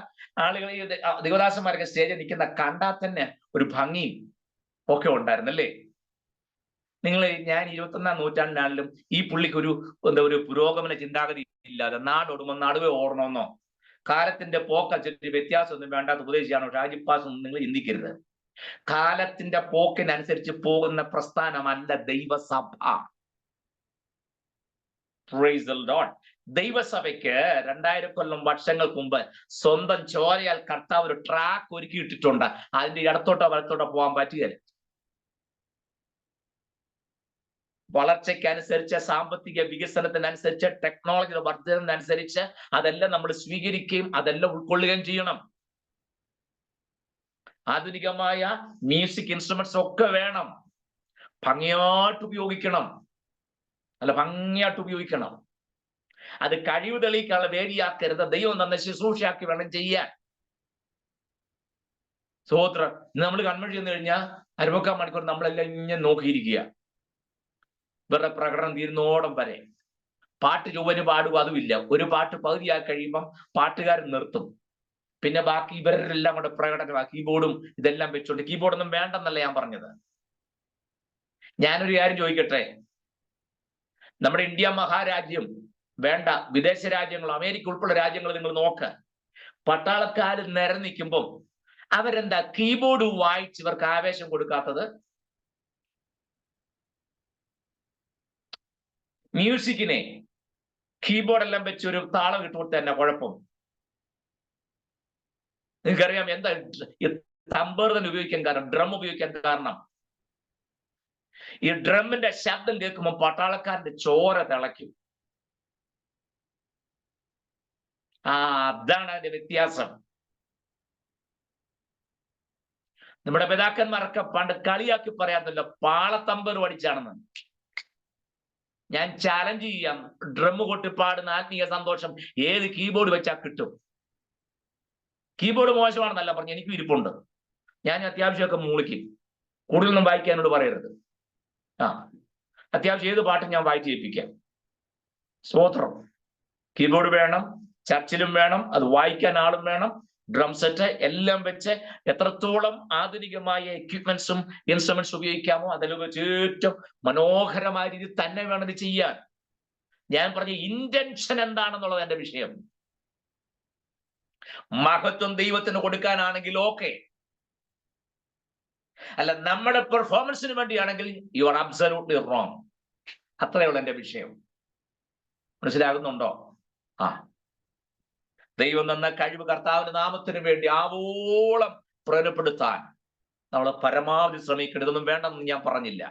ആളുകൾ ഈ ദേവദാസന്മാരൊക്കെ സ്റ്റേജിൽ നിൽക്കുന്ന കണ്ടാൽ തന്നെ ഒരു ഭംഗിയും ഒക്കെ ഉണ്ടായിരുന്നല്ലേ. നിങ്ങൾ ഞാൻ 21ാം നൂറ്റാണ്ടിനാണെങ്കിലും ഈ പുള്ളിക്ക് ഒരു പുരോഗമന ചിന്താഗതി ഇല്ലാതെ നാടോടുമ്പോ നടുവേ ഓടണമെന്നോ കാലത്തിന്റെ പോക്കനുസരിച്ച് വ്യത്യാസമൊന്നും വേണ്ടാത്ത ഉപദേശിയാണോ ഷാജിപ്പാസൊന്നും നിങ്ങൾ ചിന്തിക്കരുത്. കാലത്തിന്റെ പോക്കിനനുസരിച്ച് പോകുന്ന പ്രസ്ഥാനമല്ല ദൈവസഭ. Praise the Lord. ദൈവസഭയ്ക്ക് 2000 വർഷങ്ങൾക്ക് മുമ്പ് സ്വന്തം ചോരയാൽ കർത്താവ് ഒരു ട്രാക്ക് ഒരുക്കിയിട്ടിട്ടുണ്ട്. അതിന്റെ ഇടത്തോട്ടോ വലത്തോട്ടോ പോകാൻ പറ്റുകയില്ല. വളർച്ചയ്ക്കനുസരിച്ച്, സാമ്പത്തിക വികസനത്തിനനുസരിച്ച്, ടെക്നോളജിയുടെ വർധനത്തിനനുസരിച്ച് അതെല്ലാം നമ്മൾ സ്വീകരിക്കുകയും അതെല്ലാം ഉൾക്കൊള്ളുകയും ചെയ്യണം. ആധുനികമായ മ്യൂസിക് ഇൻസ്ട്രുമെന്റ്സ് ഒക്കെ വേണം. ഭംഗിയായിട്ട് ഉപയോഗിക്കണം. ഭംഗിയായിട്ട് ഉപയോഗിക്കണം. അത് കഴിവ് തെളിയിക്കാനുള്ള വേദിയാക്കരുത്. ദൈവം തന്ന ശുശ്രൂഷയാക്കി വേണം ചെയ്യാൻ. സ്തോത്രം. നമ്മൾ കൺവെൻഷൻ ചെന്ന് കഴിഞ്ഞാൽ 1/4 മണിക്കൂർ നമ്മളെല്ലാം ഇങ്ങനെ നോക്കിയിരിക്കുക. ഇവരുടെ പ്രകടനം തീരുന്നോടം വരെ. പാട്ട് ചൊവ്വന് പാടുക അതുമില്ല. ഒരു പാട്ട് പകുതിയായി കഴിയുമ്പം പാട്ടുകാരൻ നിർത്തും. പിന്നെ ബാക്കി ഇവരെല്ലാം കൂടെ പ്രകടനമാണ്. കീബോർഡും ഇതെല്ലാം വെച്ചോണ്ട്. കീബോർഡൊന്നും വേണ്ടെന്നല്ല ഞാൻ പറഞ്ഞത്. ഞാനൊരു കാര്യം ചോദിക്കട്ടെ. നമ്മുടെ ഇന്ത്യ മഹാരാജ്യം വേണ്ട, വിദേശ രാജ്യങ്ങൾ, അമേരിക്ക ഉൾപ്പെടെ രാജ്യങ്ങൾ നിങ്ങൾ നോക്ക്. പട്ടാളക്കാർ നിരന്നിക്കുമ്പോൾ അവരെന്താ കീബോർഡ് വായിച്ച് ഇവർക്ക് ആവേശം കൊടുക്കാത്തത്? മ്യൂസിക്കിനെ കീബോർഡെല്ലാം വെച്ച് ഒരു താളം ഇട്ടുകൊടുത്ത തന്നെ കുഴപ്പം. നിങ്ങൾക്കറിയാം എന്താ തമ്പർ തന്നെ ഉപയോഗിക്കാൻ കാരണം, ഡ്രം ഉപയോഗിക്കാൻ കാരണം? ഈ ഡ്രമ്മിന്റെ ശബ്ദം കേൾക്കുമ്പോൾ പട്ടാളക്കാരന്റെ ചോര തിളയ്ക്കും. അതാണ് അതിന്റെ വ്യത്യാസം. നമ്മുടെ പിതാക്കന്മാരൊക്കെ പണ്ട് കളിയാക്കി പറയാറില്ല, പാളത്തമ്പർ പഠിച്ചാണെന്ന്. ഞാൻ ചാലഞ്ച് ചെയ്യാം, ഡ്രം കൊട്ടിപ്പാടുന്ന ആത്മീയ സന്തോഷം ഏത് കീബോർഡ് വെച്ചാൽ കിട്ടും. കീബോർഡ് മോശമാണെന്നല്ല പറഞ്ഞു, എനിക്കും ഇരിപ്പുണ്ട്. ഞാൻ അത്യാവശ്യമൊക്കെ മൂളിക്കും. കൂടുതലൊന്നും വായിക്കാനോട് പറയരുത്. അത്യാവശ്യം ഏത് പാട്ടും ഞാൻ വായിച്ച് കേൾപ്പിക്കാം. സ്തോത്രം. കീബോർഡ് വേണം, ചർച്ചിലും വേണം, അത് വായിക്കാൻ ആളും വേണം, ഡ്രം സെറ്റ് എല്ലാം വെച്ച് എത്രത്തോളം ആധുനികമായ എക്യുപ്മെന്റ്സും ഇൻസ്ട്രുമെന്റ്സ് ഉപയോഗിക്കാമോ അതിൽ വെച്ച് ഏറ്റവും മനോഹരമായ രീതിയിൽ തന്നെ വേണം ഇത് ചെയ്യാൻ. ഞാൻ പറഞ്ഞ ഇന്റൻഷൻ എന്താണെന്നുള്ളത് എന്റെ വിഷയം. മഹത്വം ദൈവത്തിന് കൊടുക്കാനാണെങ്കിൽ ഓക്കെ, അല്ല നമ്മുടെ പെർഫോമൻസിന് വേണ്ടിയാണെങ്കിൽ യു ആർ അബ്സല്യൂട്ട്ലി റോങ്. അത്രയുള്ള എന്റെ വിഷയം. മനസ്സിലാകുന്നുണ്ടോ? ദൈവം തന്ന കഴിവ് കർത്താവിന്റെ നാമത്തിന് വേണ്ടി ആവോളം പ്രയോജനപ്പെടുത്താൻ നമ്മൾ പരമാവധി ശ്രമിക്കണം. ഇതൊന്നും വേണ്ടെന്ന് ഞാൻ പറഞ്ഞില്ല,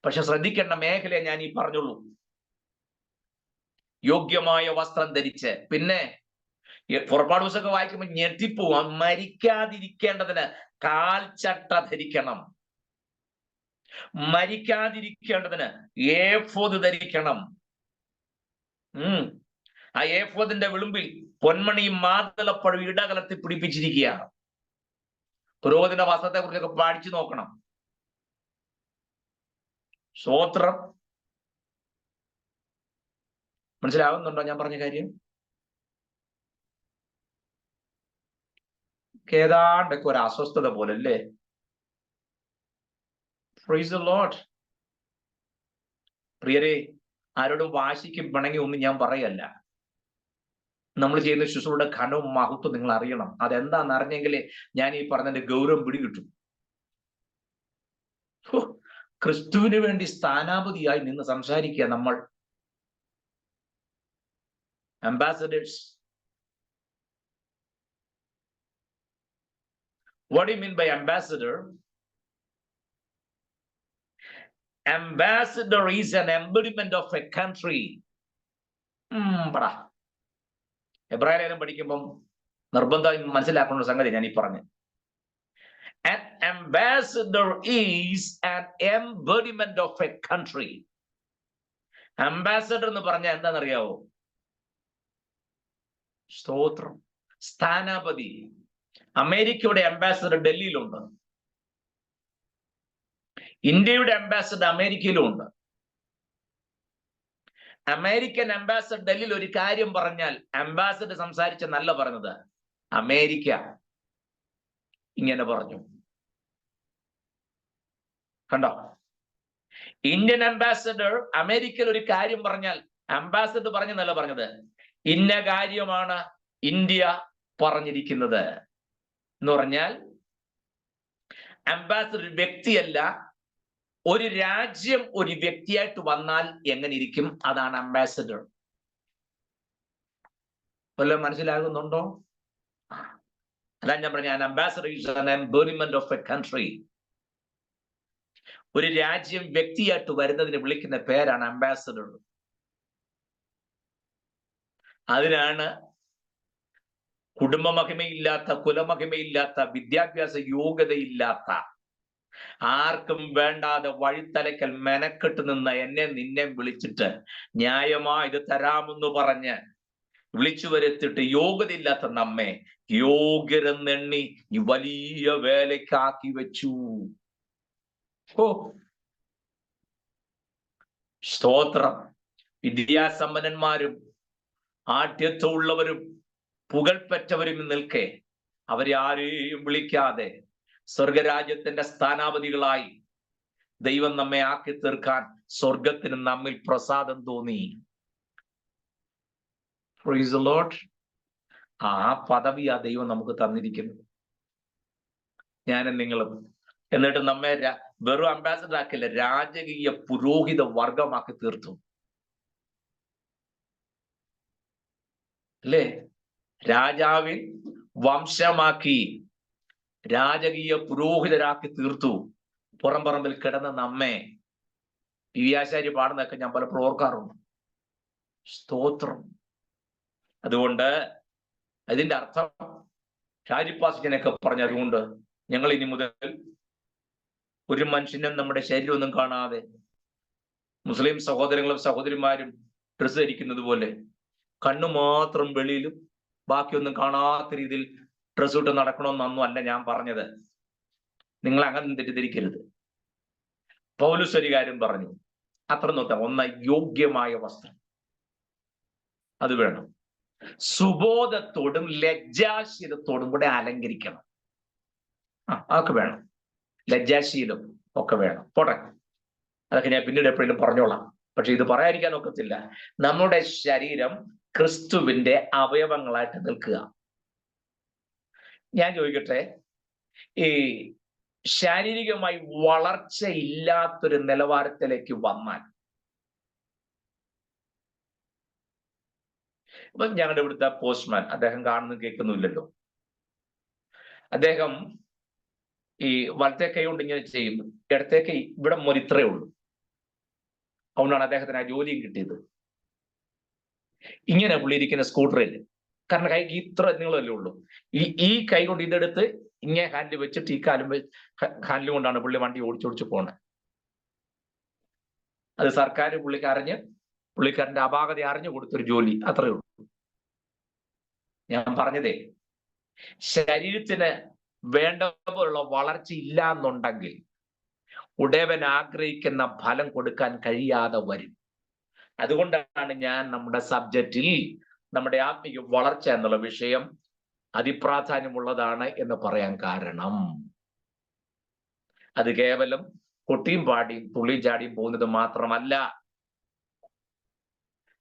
പക്ഷെ ശ്രദ്ധിക്കേണ്ട മേഖലയെ ഞാൻ ഈ പറഞ്ഞുള്ളൂ. യോഗ്യമായ വസ്ത്രം ധരിച്ച്, പിന്നെ പുറപ്പാട് പുസ്തകം വായിക്കുമ്പോൾ ഞെട്ടിപ്പോവും. മരിക്കാതിരിക്കേണ്ടതിന് കാൽച്ചട്ട ധരിക്കണം, മരിക്കാതിരിക്കേണ്ടതിന് ഏഫോദ് ധരിക്കണം. ആ ഏഫോദിന്റെ വിളുമ്പിൽ പൊന്മണിയും മാതളപ്പഴവും ഇടകലർത്തി പിടിപ്പിച്ചിരിക്കുകയാണ്. പുരോഹിതന്റെ വസ്ത്രത്തെ കുറിച്ചൊക്കെ പഠിച്ചു നോക്കണം. സ്തോത്രം. മനസ്സിലാവുന്നുണ്ടോ ഞാൻ പറഞ്ഞ കാര്യം? ഏതാണ്ടൊക്കെ ഒരു അസ്വസ്ഥത പോലെ അല്ലേ? Praise the Lord. പ്രിയരെ, ആരോടും വാശിക്കും പിണങ്ങി ഒന്നും ഞാൻ പറയല്ല. നമ്മൾ ചെയ്യുന്ന ശുശ്രൂഷയുടെ ഘനവും മഹത്വം നിങ്ങൾ അറിയണം. അതെന്താന്ന് അറിഞ്ഞെങ്കിലേ ഞാൻ ഈ പറഞ്ഞതിന്റെ ഗൗരവം പിടികിട്ടും. ക്രിസ്തുവിന് വേണ്ടി സ്ഥാനാപതിയായി നിന്ന് സംസാരിക്കുക നമ്മൾ. Ambassadors. What do you mean by ambassador? Ambassador is an embodiment of a country. എബ്രായ ലേഖനം പഠിക്കുമ്പം നിർബന്ധമായി മനസ്സിലാക്കുന്ന സംഗതി ഞാൻ ഈ പറഞ്ഞു. An ambassador is an embodiment of a country. Ambassador എന്ന് പറഞ്ഞാൽ എന്താണെന്നറിയാവോ? സ്തോത്രം. സ്ഥാനാപതി. അമേരിക്കയുടെ അംബാസഡർ ഡൽഹിയിലുണ്ട്, ഇന്ത്യയുടെ അംബാസഡർ അമേരിക്കയിലും ഉണ്ട്. അമേരിക്കൻ അംബാസഡർ ഡൽഹിയിൽ ഒരു കാര്യം പറഞ്ഞാൽ അംബാസഡർ സംസാരിച്ച നല്ല പറഞ്ഞത് അമേരിക്ക ഇങ്ങനെ പറഞ്ഞു. കണ്ടോ? ഇന്ത്യൻ അംബാസഡർ അമേരിക്കയിൽ ഒരു കാര്യം പറഞ്ഞാൽ അംബാസഡർ പറഞ്ഞെന്നല്ല പറഞ്ഞത്, ഇന്ന കാര്യമാണ് ഇന്ത്യ പറഞ്ഞിരിക്കുന്നത് എന്ന് പറഞ്ഞാൽ അംബാസഡർ ഒരു വ്യക്തിയല്ല, ഒരു രാജ്യം ഒരു വ്യക്തിയായിട്ട് വന്നാൽ എങ്ങനെ ഇരിക്കും, അതാണ് അംബാസഡർ. വല്ലതും മനസ്സിലാകുന്നുണ്ടോ? അല്ല ഞാൻ പറഞ്ഞ ambassador is an embodiment of A country. ഒരു രാജ്യം വ്യക്തിയായിട്ട് വരുന്നതിന് വിളിക്കുന്ന പേരാണ് അംബാസഡർ. അതിനാണ് കുടുംബമഹിമയില്ലാത്ത, കുലമഹിമയില്ലാത്ത, വിദ്യാഭ്യാസ യോഗ്യതയില്ലാത്ത, ആർക്കും വേണ്ടാതെ വഴിത്തലക്കൽ മെനക്കെട്ട് നിന്ന് എന്നെ നിന്നെ വിളിച്ചിട്ട് ന്യായമായി ഇത് തരാമെന്ന് പറഞ്ഞ് വിളിച്ചു വരുത്തിട്ട് യോഗ്യതയില്ലാത്ത നമ്മെ യോഗ്യരെന്നെണ്ണി ഈ വലിയ വേലയ്ക്കാക്കി വെച്ചു. സ്തോത്രം. വിദ്യാസമ്പന്നന്മാരും ആഢ്യത്വമുള്ളവരും പുകൾപ്പെട്ടവരും നിൽക്കെ അവരെ ആരെയും വിളിക്കാതെ സ്വർഗരാജ്യത്തിന്റെ സ്ഥാനാപതികളായി ദൈവം നമ്മെ ആക്കി തീർക്കാൻ സ്വർഗത്തിന് നമ്മിൽ പ്രസാദം തോന്നി. Praise the Lord. ആ പദവി ആ ദൈവം നമുക്ക് തന്നിരിക്കുന്നു, ഞാനും നിങ്ങളും. എന്നിട്ട് നമ്മെ വെറും അംബാസഡർ ആക്കില്ല, രാജകീയ പുരോഹിത വർഗമാക്കി തീർത്തു അല്ലേ? രാജാവിൻ വംശമാക്കി രാജകീയ പുരോഹിതരാക്കി തീർത്തു. പുറംപറമ്പിൽ കിടന്ന നമ്മെ ദിവ്യാചാര്യ പാടുന്നതൊക്കെ ഞാൻ പലപ്പോഴും ഓർക്കാറുണ്ട്. സ്തോത്രം. അതുകൊണ്ട് അതിന്റെ അർത്ഥം ഷാജിപ്പാസിനൊക്കെ പറഞ്ഞു, അതുകൊണ്ട് ഞങ്ങൾ ഇനി മുതൽ ഒരു മനുഷ്യനും നമ്മുടെ ശരീരമൊന്നും കാണാതെ മുസ്ലിം സഹോദരങ്ങളും സഹോദരിമാരും ഡ്രസ്സ് ധരിക്കുന്നത് പോലെ കണ്ണു മാത്രം വെളിയിലും ബാക്കിയൊന്നും കാണാത്ത രീതിയിൽ ഡ്രസ്സ് ഇട്ട് നടക്കണമെന്നൊന്നും അല്ല ഞാൻ പറഞ്ഞത്. നിങ്ങൾ അങ്ങനെ തെറ്റിദ്ധരിക്കരുത്. പൗലോസ് ഒരു കാര്യം പറഞ്ഞു, അത്ര നോക്കാം. ഒന്ന്, യോഗ്യമായ വസ്ത്രം അത് വേണം. സുബോധത്തോടും ലജ്ജാശീലത്തോടും കൂടെ അലങ്കരിക്കണം. അതൊക്കെ വേണം. ലജ്ജാശീലം ഒക്കെ വേണം. പോട്ടെ, അതൊക്കെ ഞാൻ പിന്നീട് എപ്പോഴും പറഞ്ഞോളാം. പക്ഷെ ഇത് പറയാതിരിക്കാൻ ഒക്കത്തില്ല. നമ്മുടെ ശരീരം ക്രിസ്തുവിന്റെ അവയവങ്ങളായിട്ട് നിൽക്കുക. ഞാൻ ചോദിക്കട്ടെ, ഈ ശാരീരികമായി വളർച്ച ഇല്ലാത്തൊരു നിലവാരത്തിലേക്ക് വന്നാൽ, ഇപ്പൊ ഞങ്ങളുടെ ഇവിടുത്തെ പോസ്റ്റ്മാൻ, അദ്ദേഹം കാണുന്നു കേൾക്കുന്നില്ലല്ലോ, അദ്ദേഹം ഈ വലത്തെ കൈ കൊണ്ട് ഇങ്ങനെ ചെയ്യുന്നു, ഇടത്തെ കൈ ഇവിടെ ഇത്രയേ ഉള്ളൂ. അതുകൊണ്ടാണ് അദ്ദേഹത്തിന് ആ ജോലിയും കിട്ടിയത്. ഇങ്ങനെ പുള്ളിയിരിക്കുന്ന സ്കൂട്ടറിൽ, കാരണം കൈക്ക് ഇത്ര നീളമല്ലേ ഉള്ളൂ. ഈ കൈ കൊണ്ട് ഇതെടുത്ത് ഇങ്ങനെ ഹാൻഡിൽ വെച്ചിട്ട് ഈ ഹാൻഡിൽ കൊണ്ടാണ് പുള്ളി വണ്ടി ഓടിച്ചോടിച്ച് പോണത്. അത് സർക്കാർ പുള്ളിക്കാരന്റെ അപാകത അറിഞ്ഞു കൊടുത്തൊരു ജോലി, അത്രയേ ഉള്ളൂ. ഞാൻ പറഞ്ഞതേ, ശരീരത്തിന് വേണ്ട പോലുള്ള വളർച്ച ഇല്ല എന്നുണ്ടെങ്കിൽ ഉടയവൻ ആഗ്രഹിക്കുന്ന ഫലം കൊടുക്കാൻ കഴിയാതെ വരും. അതുകൊണ്ടാണ് ഞാൻ നമ്മുടെ സബ്ജക്റ്റിൽ നമ്മുടെ ആത്മീയ വളർച്ച എന്നുള്ള വിഷയം അതിപ്രാധാന്യമുള്ളതാണ് എന്ന് പറയാൻ കാരണം. അത് കേവലം കൊട്ടിയും പാടിയും തുള്ളിയും ചാടിയും പോകുന്നത് മാത്രമല്ല.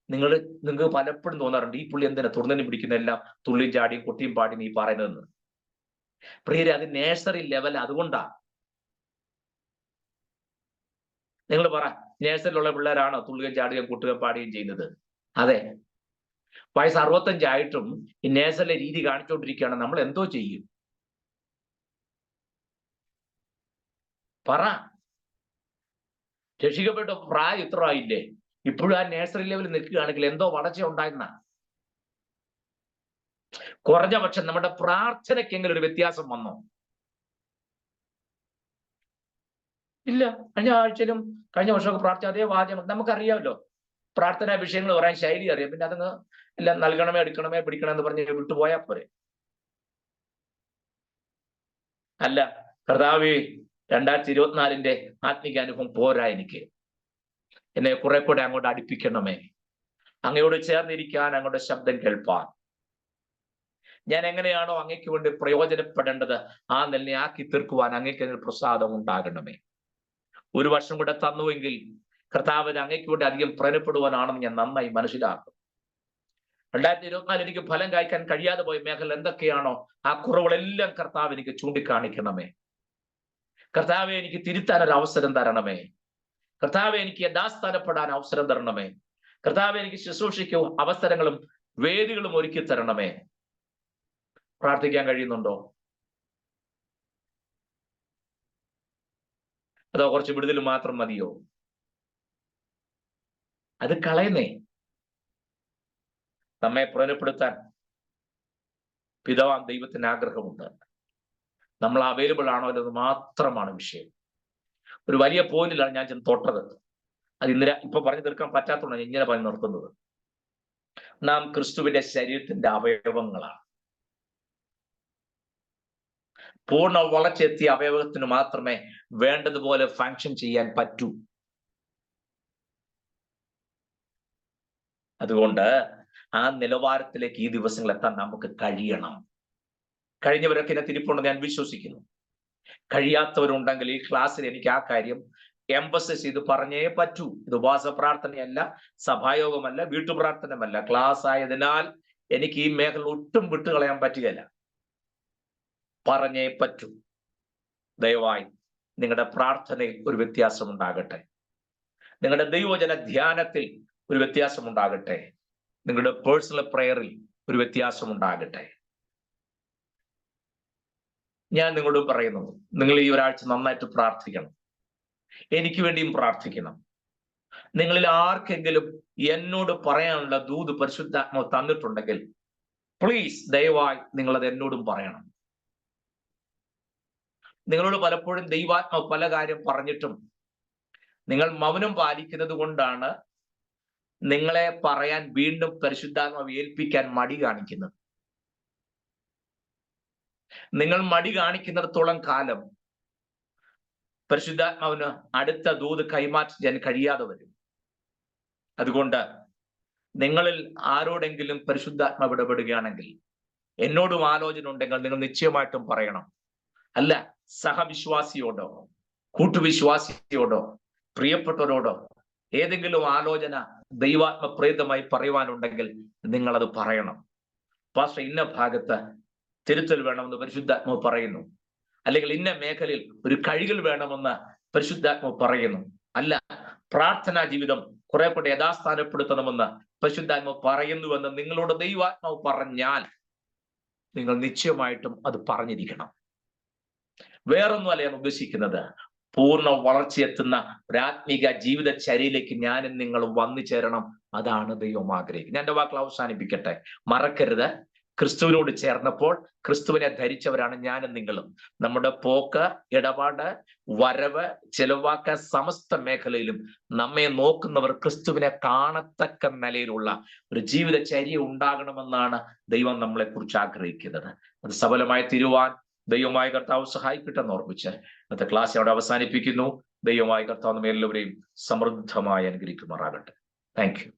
നിങ്ങൾക്ക് പലപ്പോഴും തോന്നാറുണ്ട്, ഈ പുള്ളി എന്തിനാ തുറന്നു പിടിക്കുന്ന എല്ലാം തുള്ളിയും ചാടിയും കൊട്ടിയും പാടിയും ഈ പറയുന്നതെന്ന്. പ്രിയരെ, അത് നേഴ്സറി ലെവൽ. അതുകൊണ്ടാ. നിങ്ങൾ പറ, നേഴ്സറിയിലുള്ള പിള്ളേരാണോ തുള്ളുകയും ചാടുകയും കൊട്ടുകയും പാടുകയും ചെയ്യുന്നത്? അതെ. വയസ്സ് 65 ആയിട്ടും ഈ നേഴ്സറിലെ രീതി കാണിച്ചുകൊണ്ടിരിക്കുകയാണ്. നമ്മൾ എന്തോ ചെയ്യും? പറ. രക്ഷിക്കപ്പെട്ട പ്രായം ഇത്ര ആയില്ലേ, ഇപ്പോഴും ആ നേഴ്സറി ലെവലിൽ നിൽക്കുകയാണെങ്കിൽ എന്തോ വളർച്ച ഉണ്ടായിരുന്ന. കുറഞ്ഞ പക്ഷം നമ്മുടെ പ്രാർത്ഥനയ്ക്കെങ്കിലും ഒരു വ്യത്യാസം വന്നോ? ഇല്ല. കഴിഞ്ഞ ആഴ്ചയിലും കഴിഞ്ഞ വർഷമൊക്കെ പ്രാർത്ഥന അതേ വാചകം നമുക്കറിയാമല്ലോ. പ്രാർത്ഥനാ വിഷയങ്ങൾ പറയാൻ ശൈലി അറിയാം. പിന്നെ അതങ്ങ് എല്ലാം നൽകണമേ, എടുക്കണമേ, പിടിക്കണം എന്ന് പറഞ്ഞ് വിട്ടുപോയാൽ പോരെ. അല്ല, കർത്താവേ 2024 ആത്മീക അനുഭവം പോരാ, എനിക്ക് എന്നെ കുറെ കൂടെ അങ്ങോട്ട് അടുപ്പിക്കണമേ, അങ്ങയോട് ചേർന്നിരിക്കാൻ, അങ്ങോട്ട് ശബ്ദം കേൾപ്പാൻ. ഞാൻ എങ്ങനെയാണോ അങ്ങയ്ക്ക് വേണ്ടി പ്രയോജനപ്പെടേണ്ടത് ആ നിലനെ ആക്കി തീർക്കുവാൻ അങ്ങയ്ക്ക് പ്രസാദം ഉണ്ടാകണമേ. ഒരു വർഷം കൂടെ തന്നുവെങ്കിൽ കർത്താവിന് അങ്ങയ്ക്ക് വേണ്ടി അധികം പ്രയത്നപ്പെടുവാനാണെന്ന് ഞാൻ നന്നായി മനസ്സിലാക്കും. 2024 എനിക്ക് ഫലം കായ്ക്കാൻ കഴിയാതെ പോയ മേഖല എന്തൊക്കെയാണോ ആ കുറവുകളെല്ലാം കർത്താവ് എനിക്ക് ചൂണ്ടിക്കാണിക്കണമേ. കർത്താവെ, എനിക്ക് തിരുത്താൻ ഒരു അവസരം തരണമേ. കർത്താവെ, എനിക്ക് യഥാസ്ഥാനപ്പെടാൻ അവസരം തരണമേ. കർത്താവെ, എനിക്ക് ശുശ്രൂഷയ്ക്ക് അവസരങ്ങളും വേദികളും ഒരുക്കി തരണമേ. പ്രാർത്ഥിക്കാൻ കഴിയുന്നുണ്ടോ? അതോ കുറച്ച് വിടുതൽ മാത്രം മതിയോ? അത് കളയുന്നേ. നമ്മെ പ്രയോജനപ്പെടുത്താൻ പിതാവാം ദൈവത്തിന് ആഗ്രഹമുണ്ട്. നമ്മൾ അവൈലബിൾ ആണോ എന്നത് മാത്രമാണ് വിഷയം. ഒരു വലിയ പോയിന്റിലാണ് ഞാൻ ചെന്ന് തൊട്ടത്. അത് ഇപ്പൊ പറഞ്ഞു തീർക്കാൻ പറ്റാത്തതുകൊണ്ട് ഞാൻ ഇങ്ങനെ പറഞ്ഞു നിർത്തുന്നത്. നാം ക്രിസ്തുവിന്റെ ശരീരത്തിന്റെ അവയവങ്ങളാണ്. പൂർണ്ണ വളർച്ചയെത്തിയ അവയവത്തിന് മാത്രമേ വേണ്ടതുപോലെ ഫങ്ഷൻ ചെയ്യാൻ പറ്റൂ. അതുകൊണ്ട് ആ നിലവാരത്തിലേക്ക് ഈ ദിവസങ്ങൾ എത്താൻ നമുക്ക് കഴിയണം. കഴിഞ്ഞവരൊക്കെ എന്നെ തിരിപ്പുണ്ടെന്ന് ഞാൻ വിശ്വസിക്കുന്നു. കഴിയാത്തവരുണ്ടെങ്കിൽ ഈ ക്ലാസ്സിൽ എനിക്ക് ആ കാര്യം എംഫസിസ് ചെയ്ത് പറഞ്ഞേ പറ്റൂ. ഇത് ഉപവാസ പ്രാർത്ഥനയല്ല, സഭായോഗമല്ല, വീട്ടുപ്രാർത്ഥനയല്ല, ക്ലാസ് ആയതിനാൽ എനിക്ക് ഈ മേഖല ഒട്ടും വിട്ടുകളയാൻ പറ്റുകയില്ല. പറഞ്ഞേ പറ്റൂ. ദയവായി നിങ്ങളുടെ പ്രാർത്ഥനയിൽ ഒരു വ്യത്യാസം ഉണ്ടാകട്ടെ. നിങ്ങളുടെ ദൈവവചന ധ്യാനത്തിൽ ഒരു വ്യത്യാസം ഉണ്ടാകട്ടെ. നിങ്ങളുടെ പേഴ്സണൽ പ്രയറിൽ ഒരു വ്യത്യാസം ഉണ്ടാകട്ടെ. ഞാൻ നിങ്ങളോട് പറയുന്നു, നിങ്ങൾ ഈ ഒരാഴ്ച നന്നായിട്ട് പ്രാർത്ഥിക്കണം. എനിക്ക് വേണ്ടിയും പ്രാർത്ഥിക്കണം. നിങ്ങളിൽ ആർക്കെങ്കിലും എന്നോട് പറയാനുള്ള ദൂത് പരിശുദ്ധാത്മാവ് തന്നിട്ടുണ്ടെങ്കിൽ പ്ലീസ് ദയവായി നിങ്ങളത് എന്നോടും പറയണം. നിങ്ങളോട് പലപ്പോഴും ദൈവാത്മാവ് പല കാര്യം പറഞ്ഞിട്ടും നിങ്ങൾ മൗനം പാലിക്കുന്നത് കൊണ്ടാണ് നിങ്ങളെ പറയാൻ വീണ്ടും പരിശുദ്ധാത്മാവ് ഏൽപ്പിക്കാൻ മടി കാണിക്കുന്നത്. നിങ്ങൾ മടി കാണിക്കുന്നിടത്തോളം കാലം പരിശുദ്ധാത്മാവിന് അടുത്ത ദൂത് കൈമാറ്റം ചെയ്യാൻ കഴിയാതെ വരും. അതുകൊണ്ട് നിങ്ങളിൽ ആരോടെങ്കിലും പരിശുദ്ധാത്മാവ് ഇടപെടുകയാണെങ്കിൽ, എന്നോടും ആലോചന ഉണ്ടെങ്കിൽ നിങ്ങൾ നിശ്ചയമായിട്ടും പറയണം. അല്ല, സഹവിശ്വാസിയോടോ കൂട്ടുവിശ്വാസിയോടോ പ്രിയപ്പെട്ടവരോടോ ഏതെങ്കിലും ആലോചന ദൈവാത്മപ്രേതമായി പറയുവാനുണ്ടെങ്കിൽ നിങ്ങളത് പറയണം. പാസ്റ്റർ, ഇന്ന ഭാഗത്ത് തിരുത്തൽ വേണമെന്ന് പരിശുദ്ധാത്മാവ് പറയുന്നു, അല്ലെങ്കിൽ ഇന്ന മേഖലയിൽ ഒരു കഴുകൽ വേണമെന്ന് പരിശുദ്ധാത്മാവ് പറയുന്നു, അല്ല പ്രാർത്ഥനാ ജീവിതം കുറെ കൂടെ യഥാസ്ഥാനപ്പെടുത്തണമെന്ന് പരിശുദ്ധാത്മാവ് പറയുന്നുവെന്ന് നിങ്ങളോട് ദൈവാത്മാവ് പറഞ്ഞാൽ നിങ്ങൾ നിശ്ചയമായിട്ടും അത് പറഞ്ഞിരിക്കണം. വേറൊന്നുമല്ല ഞാൻ ഉദ്ദേശിക്കുന്നത്, പൂർണ്ണ വളർച്ചയെത്തുന്ന ഒരാത്മീക ജീവിതചര്യയിലേക്ക് ഞാനും നിങ്ങളും വന്നു ചേരണം. അതാണ് ദൈവം ആഗ്രഹിക്കുന്നത്. ഞാൻ എൻ്റെ വാക്കുകൾ അവസാനിപ്പിക്കട്ടെ. മറക്കരുത്, ക്രിസ്തുവിനോട് ചേർന്നപ്പോൾ ക്രിസ്തുവിനെ ധരിച്ചവരാണ് ഞാനും നിങ്ങളും. നമ്മുടെ പോക്ക്, ഇടപാട്, വരവ്, ചെലവാക്ക സമസ്ത മേഖലയിലും നമ്മെ നോക്കുന്നവർ ക്രിസ്തുവിനെ കാണത്തക്ക നിലയിലുള്ള ഒരു ജീവിതചര്യ ഉണ്ടാകണമെന്നാണ് ദൈവം നമ്മളെ കുറിച്ച് ആഗ്രഹിക്കുന്നത്. അത് സഫലമായി തീരുവാൻ ദൈവമായ കർത്താവ് സഹായിക്കട്ടെന്ന് ഓർമ്മിച്ച് ഇന്നത്തെ ക്ലാസ് അവിടെ അവസാനിപ്പിക്കുന്നു. ദൈവമായ കർത്താവ് നമ്മെ എല്ലാവരെയും സമൃദ്ധമായി അനുഗ്രഹിക്കുമാറാകട്ടെ. Thank you.